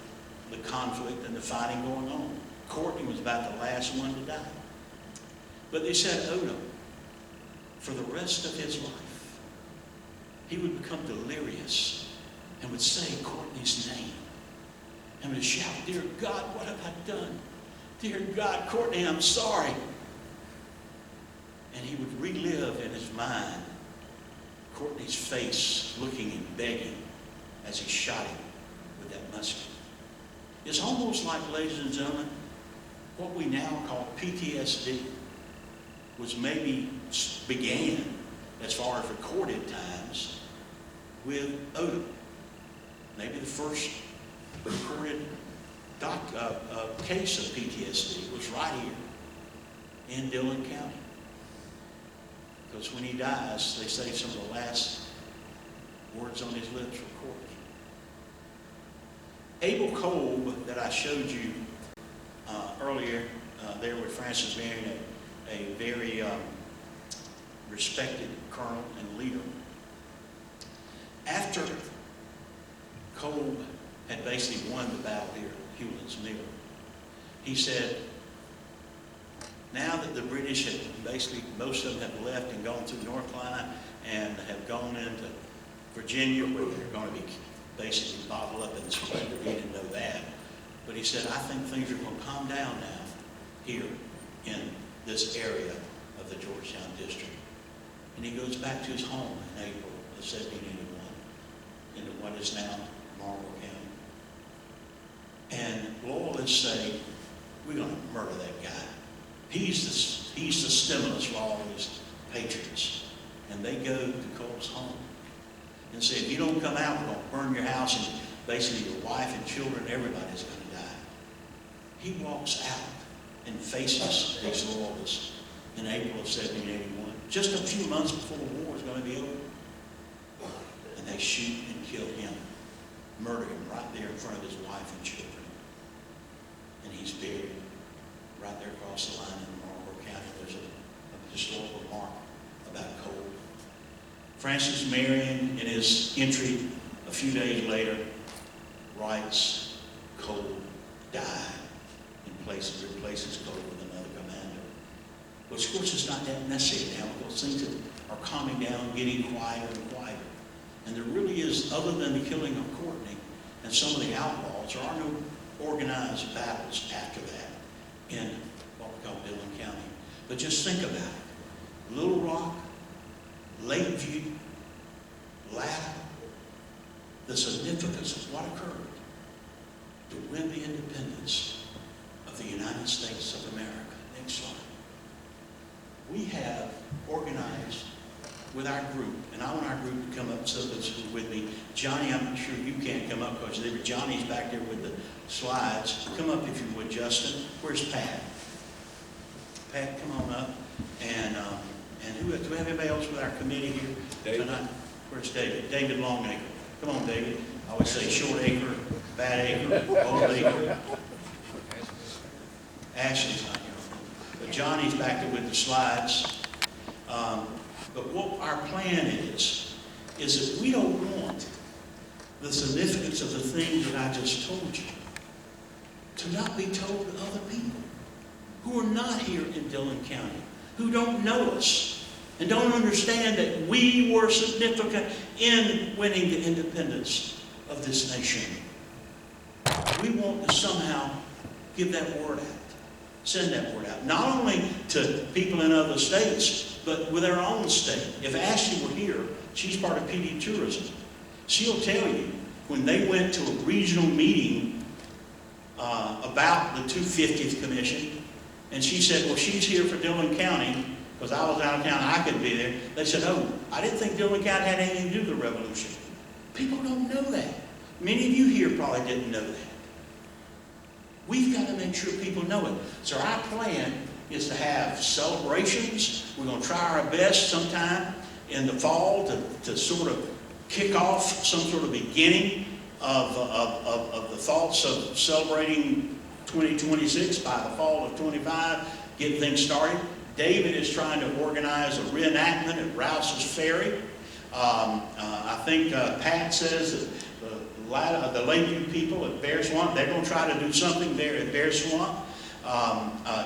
[SPEAKER 2] the conflict and the fighting going on. Kourtney was about the last one to die. But they said Odom, for the rest of his life, he would become delirious and would say Kourtney's name and would shout, dear God, what have I done? Dear God, Kourtney, I'm sorry. And he would relive in his mind Kourtney's face looking and begging as he shot him with that musket. It's almost like, ladies and gentlemen, what we now call PTSD was maybe began, as far as recorded times, with Odom. Maybe the first recorded case of PTSD was right here in Dillon County. Because when he dies, they say some of the last words on his lips were Kourtney. Abel Kolb, that I showed you earlier there with Francis Marion, a very respected colonel and leader. After Kolb had basically won the battle here at Hulin's Mill, he said, now that the British had basically, most of them have left and gone through North Carolina and have gone into Virginia, where they're going to be basically bottled up in splendor. He didn't know that. But he said, I think things are going to calm down now here in this area of the Georgetown district. And he goes back to his home in April of 1781 into what is now Marlborough County. And loyalists say, we're going to murder that guy. He's the stimulus for all these patriots. And they go to Cole's home and say, if you don't come out, we're going to burn your house, and basically your wife and children, everybody's going to die. He walks out and faces these loyalists in April of 1781, just a few months before the war is going to be over. And they shoot and kill him, murder him right there in front of his wife and children. And he's buried right there across the line in Marlborough County. There's a historical mark about Cole. Francis Marion, in his entry a few days later, writes, Cole died and replaces Cole with another commander. Which, of course, is not that necessary now, because things are calming down, getting quieter and quieter. And there really is, other than the killing of Kourtney and some of the outlaws, there are no organized battles after that in what we call Dillon County. But just think about it. Little Rock, Lakeview, Latta, the significance of what occurred to win the independence of the United States of America. Next slide. We have organized with our group, and I want our group to come up so that's with me. Johnny, I'm sure you can't come up because Johnny's back there with the slides. Come up if you would, Justin. Where's Pat? Pat, come on up. And who, do we have anybody else with our committee here tonight? Where's David? David Longacre. Come on, David. I always say short acre, bad acre, old acre. Ashley's not here. But Johnny's back there with the slides. But what our plan is that we don't want the significance of the things that I just told you to not be told to other people who are not here in Dillon County, who don't know us and don't understand that we were significant in winning the independence of this nation. We want to somehow give that word out, send that word out, not only to people in other states, but with our own state. If Ashley were here, she's part of PD Tourism. She'll tell you, when they went to a regional meeting about the 250th Commission, and she said, well, she's here for Dillon County, because I was out of town, I couldn't be there. They said, oh, I didn't think Dillon County had anything to do with the revolution. People don't know that. Many of you here probably didn't know that. We've got to make sure people know it. So our plan is to have celebrations. We're going to try our best sometime in the fall to sort of kick off some sort of beginning of the thoughts of celebrating 2026 by the fall of 25, get things started. David is trying to organize a reenactment at Rouse's Ferry. I think Pat says that the Lakeview people at Bear Swamp, they're going to try to do something there at Bear Swamp.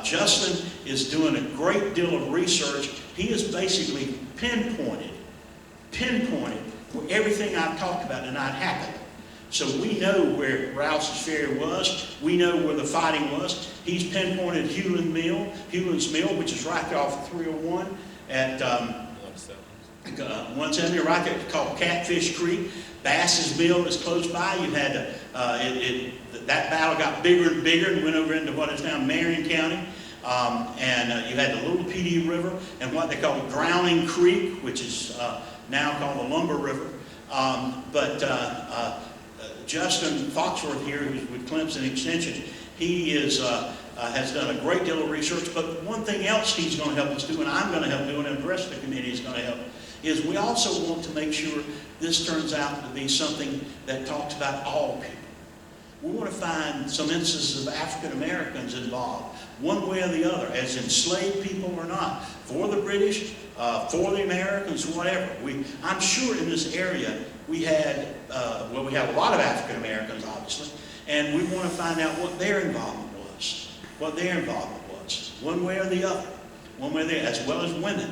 [SPEAKER 2] Justin is doing a great deal of research. He has basically pinpointed where everything I've talked about tonight happened. So we know where Rouse's Ferry was. We know where the fighting was. He's pinpointed Hulin's Mill, which is right there off of 301 at 170, right there, called Catfish Creek. Bass's Mill is close by. You had that battle got bigger and bigger and went over into what is now Marion County. And you had the Little PD River and what they call Drowning Creek, which is now called the Lumber River. Justin Foxworth here, who's with Clemson Extension, he has done a great deal of research. But one thing else he's going to help us do, and I'm going to help do, and the rest of the committee is going to help, is we also want to make sure this turns out to be something that talks about all people. We want to find some instances of African Americans involved, one way or the other, as enslaved people or not, for the British, for the Americans, whatever. I'm sure in this area we had, we have a lot of African Americans, obviously, and we want to find out what their involvement was, one way or the other, as well as women.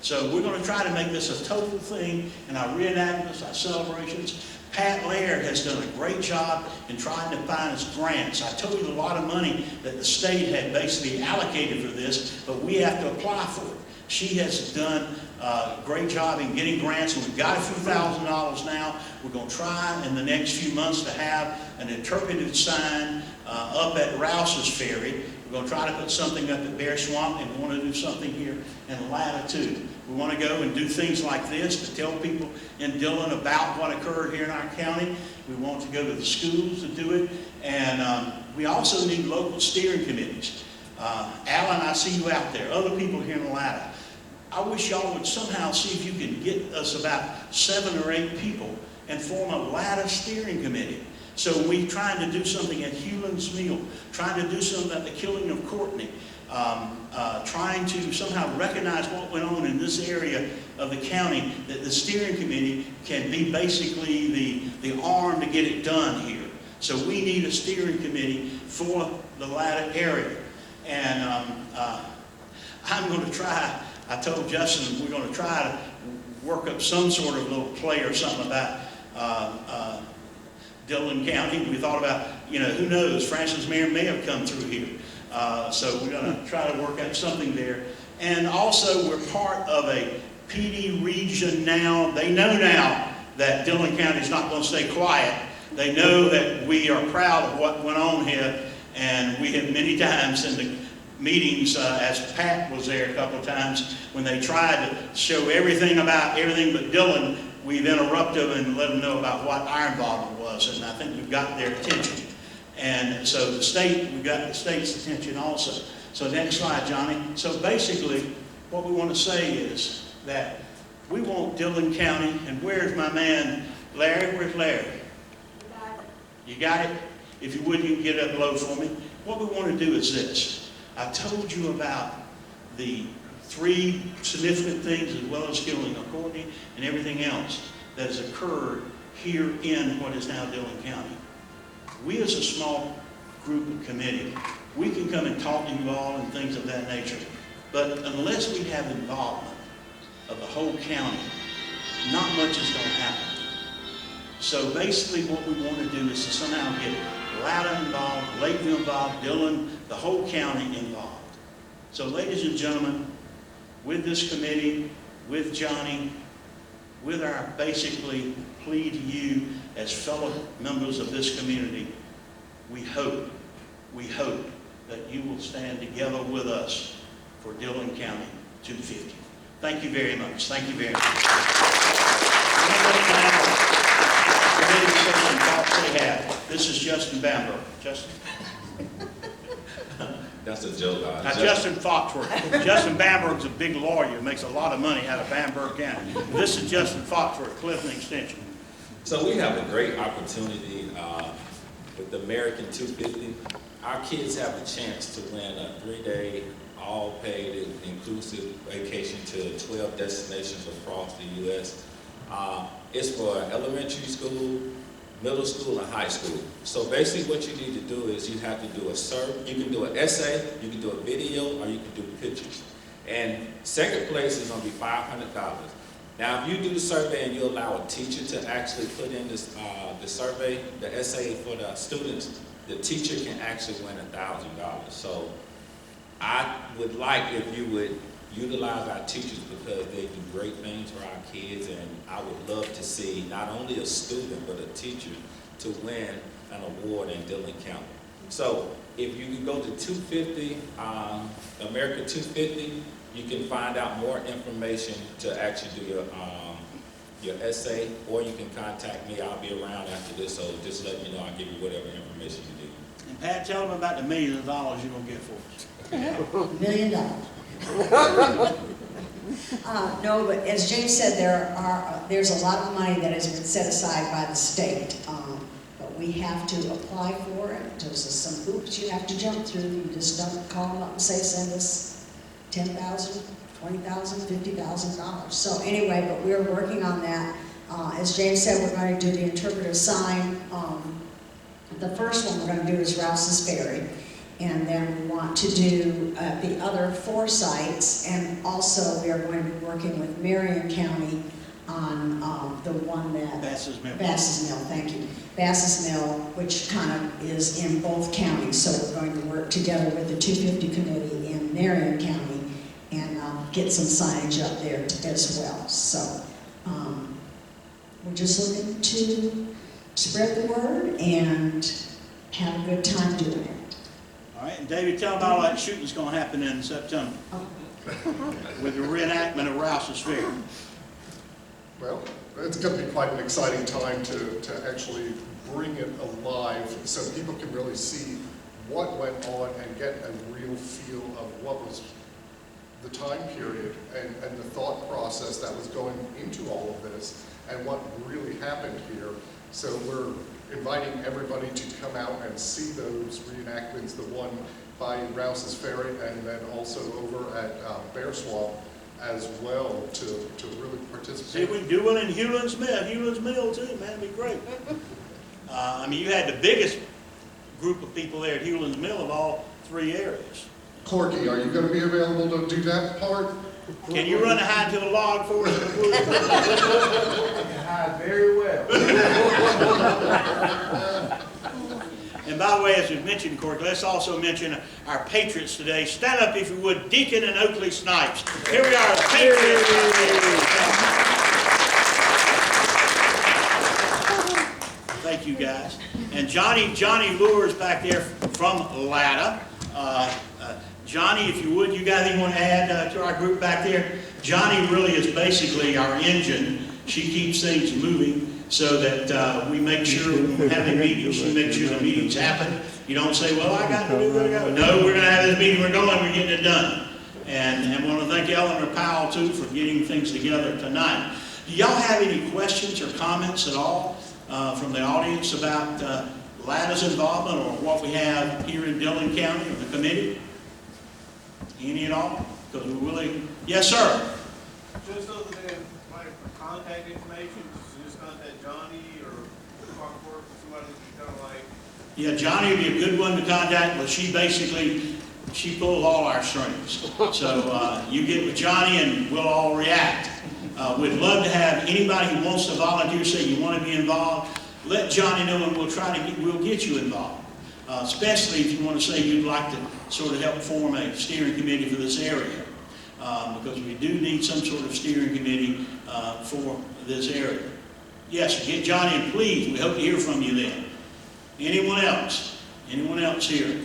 [SPEAKER 2] So we're going to try to make this a total thing in our reenactments, our celebrations. Pat Laird has done a great job in trying to find us grants. I told you a lot of money that the state had basically allocated for this, but we have to apply for it. She has done a great job in getting grants, and we've got a few $1,000s now. We're going to try in the next few months to have an interpretive sign up at Rouse's Ferry. We're going to try to put something up at Bear Swamp, and we want to do something here in Latta too. We want to go and do things like this to tell people in Dillon about what occurred here in our county. We want to go to the schools to do it, and we also need local steering committees. Alan, I see you out there. Other people here in Latta. I wish y'all would somehow see if you can get us about 7 or 8 people and form a Latta steering committee. So we're trying to do something at Hulin's Mill, trying to do something about the killing of Kourtney, trying to somehow recognize what went on in this area of the county, that the steering committee can be basically the arm to get it done here. So we need a steering committee for the Latta area. And I'm going to try, I told Justin we're going to try to work up some sort of little play or something about Dillon County. We thought about, who knows, Francis Mayor may have come through here. So we're going to try to work out something there. And also we're part of a PD region now. They know now that Dillon County is not going to stay quiet. They know that we are proud of what went on here. And we have many times in the meetings, as Pat was there a couple of times, when they tried to show everything about everything but Dillon, we've interrupted them and let them know about what our involvement was. And I think we've got their attention. And so we've got the state's attention also. So next slide, Johnny. So basically, what we want to say is that we want Dillon County, and where's my man, Larry? Where's Larry? You got it? If you would, you can get it up low for me. What we want to do is this. I told you about the 3 significant things, as well as killing of Kourtney and everything else that has occurred here in what is now Dillon County. We as a small group of committee, we can come and talk to you all and things of that nature. But unless we have involvement of the whole county, not much is going to happen. So basically what we want to do is to somehow get Latta involved, Lakeville involved, Dillon, the whole county involved. So ladies and gentlemen, with this committee, with Johnny, with our basically plea to you as fellow members of this community, we hope that you will stand together with us for Dillon County 250. Thank you very much. Thank you very much. This is Justin Bamberg. Justin?
[SPEAKER 4] That's a joke.
[SPEAKER 2] Now, Justin Foxworth. Justin Bamberg's a big lawyer, makes a lot of money out of Bamberg County. This is Justin Foxworth, Clifton Extension.
[SPEAKER 4] So we have a great opportunity with the American 250. Our kids have a chance to win a 3-day, all-paid, inclusive vacation to 12 destinations across the U.S. It's for elementary school, middle school, and high school. So basically what you need to do is you have to do a survey. You can do an essay, you can do a video, or you can do pictures. And second place is going to be $500. Now, if you do the survey and you allow a teacher to actually put in this, the survey, the essay for the students, the teacher can actually win $1,000. So I would like if you would utilize our teachers because they do great things for our kids, and I would love to see not only a student but a teacher to win an award in Dillon County. So if you can go to 250, America 250, you can find out more information to actually do your essay, or you can contact me. I'll be around after this, so just let me know. I'll give you whatever information you need.
[SPEAKER 2] And Pat, tell them about the $1 million you're going to get for us.
[SPEAKER 5] $1 million. No, but as James said, there's a lot of money that has been set aside by the state, but we have to apply for it. There's some hoops you have to jump through. You just don't call them up and say, send us $10,000, $20,000, $50,000. So anyway, but we're working on that. As James said, we're going to do the interpretive sign. The first one we're going to do is Rouse's Ferry. And then we want to do the other 4 sites, and also we are going to be working with Marion County on the one that...
[SPEAKER 2] Bass's Mill.
[SPEAKER 5] Bass's Mill, thank you. Bass's Mill, which kind of is in both counties, so we're going to work together with the 250 committee in Marion County and get some signage up there as well. So we're just looking to spread the word and have a good time doing it.
[SPEAKER 2] All right, and David, tell them all that shooting's going to happen in September with the reenactment of Rouse's Ferry.
[SPEAKER 6] Well, it's going to be quite an exciting time to actually bring it alive so people can really see what went on and get a real feel of what was the time period and the thought process that was going into all of this and what really happened here. So we're inviting everybody to come out and see those reenactments, the one by Rouse's Ferry and then also over at Bear Swamp as well to really participate.
[SPEAKER 2] See, we can do one in Hulin's Mill too, man, it'd be great. I mean, you had the biggest group of people there at Hulin's Mill of all 3 areas.
[SPEAKER 6] Corky, are you going to be available to do that part?
[SPEAKER 2] Can you run and hide to the log for us?
[SPEAKER 7] I can hide very well.
[SPEAKER 2] And by the way, as we've mentioned, Corky, let's also mention our patriots today. Stand up, if you would, Deacon and Oakley Snipes. Here we are, the patriots. Thank you, guys. And Johnny Lures back there from Latta. Johnny, if you would, you got anything you want to add to our group back there? Johnny really is basically our engine. She keeps things moving so that we make sure when we're having meetings, she makes sure the meetings happen. You don't say, well, I got to do it. No, we're going to have this meeting, we're going, we're getting it done. And I want to thank Eleanor Powell, too, for getting things together tonight. Do y'all have any questions or comments at all from the audience about Latta's involvement or what we have here in Dillon County or the committee? Any at all? Because we really... Yes, sir.
[SPEAKER 7] Just other than like contact information, just contact Johnny or Clark or somebody that's kind of like...
[SPEAKER 2] Yeah, Johnny would be a good one to contact, but she pulls all our strings. So you get with Johnny and we'll all react. We'd love to have anybody who wants to volunteer, say you want to be involved, let Johnny know and we'll get you involved. Especially if you want to say you'd like to sort of help form a steering committee for this area. Because we do need some sort of steering committee for this area. Yes, get Johnny, and please, we hope to hear from you then. Anyone else? Anyone else here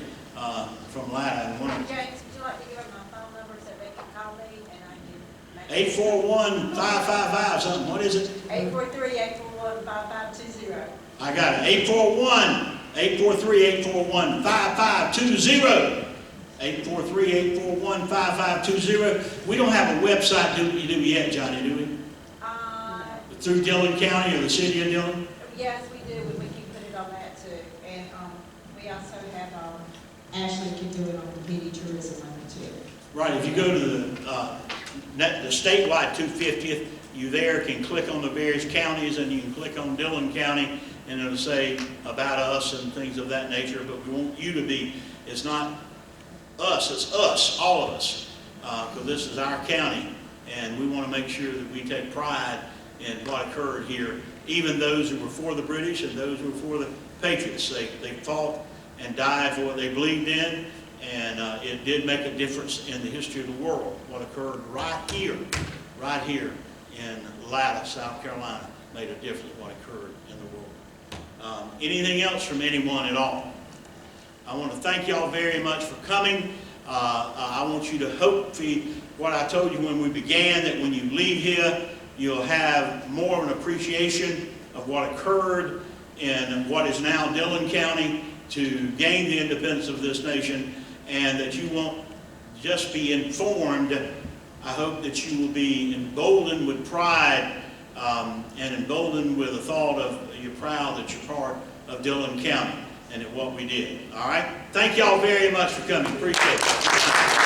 [SPEAKER 2] from Latta?
[SPEAKER 3] James, would you like to give up my phone number so they can call me and I can make
[SPEAKER 2] 841-555 something. What is it?
[SPEAKER 3] 843-841-5520.
[SPEAKER 2] I got it. 841-843-841-5520. 843-841-5520. We don't have a website, do we yet, Johnny, do we? Through Dillon County or the city of Dillon?
[SPEAKER 3] Yes, we do, and we can put it on that too. And we also have, Ashley can do it on the PD tourism one too.
[SPEAKER 2] Right, if you go to the statewide 250th, you there can click on the various counties and you can click on Dillon County and it'll say about us and things of that nature, but we want you to be, it's not us, it's us, all of us, because this is our county and we want to make sure that we take pride in what occurred here, even those who were for the British and those who were for the Patriots. They fought and died for what they believed in, and it did make a difference in the history of the world. What occurred right here in Latta, South Carolina, made a difference in what occurred in the world. Anything else from anyone at all? I want to thank y'all very much for coming. I want you to hope for what I told you when we began, that when you leave here, you'll have more of an appreciation of what occurred in what is now Dillon County to gain the independence of this nation, and that you won't just be informed. I hope that you will be emboldened with pride and emboldened with the thought of you're proud that you're part of Dillon County and at what we did. All right? Thank y'all very much for coming. Appreciate it.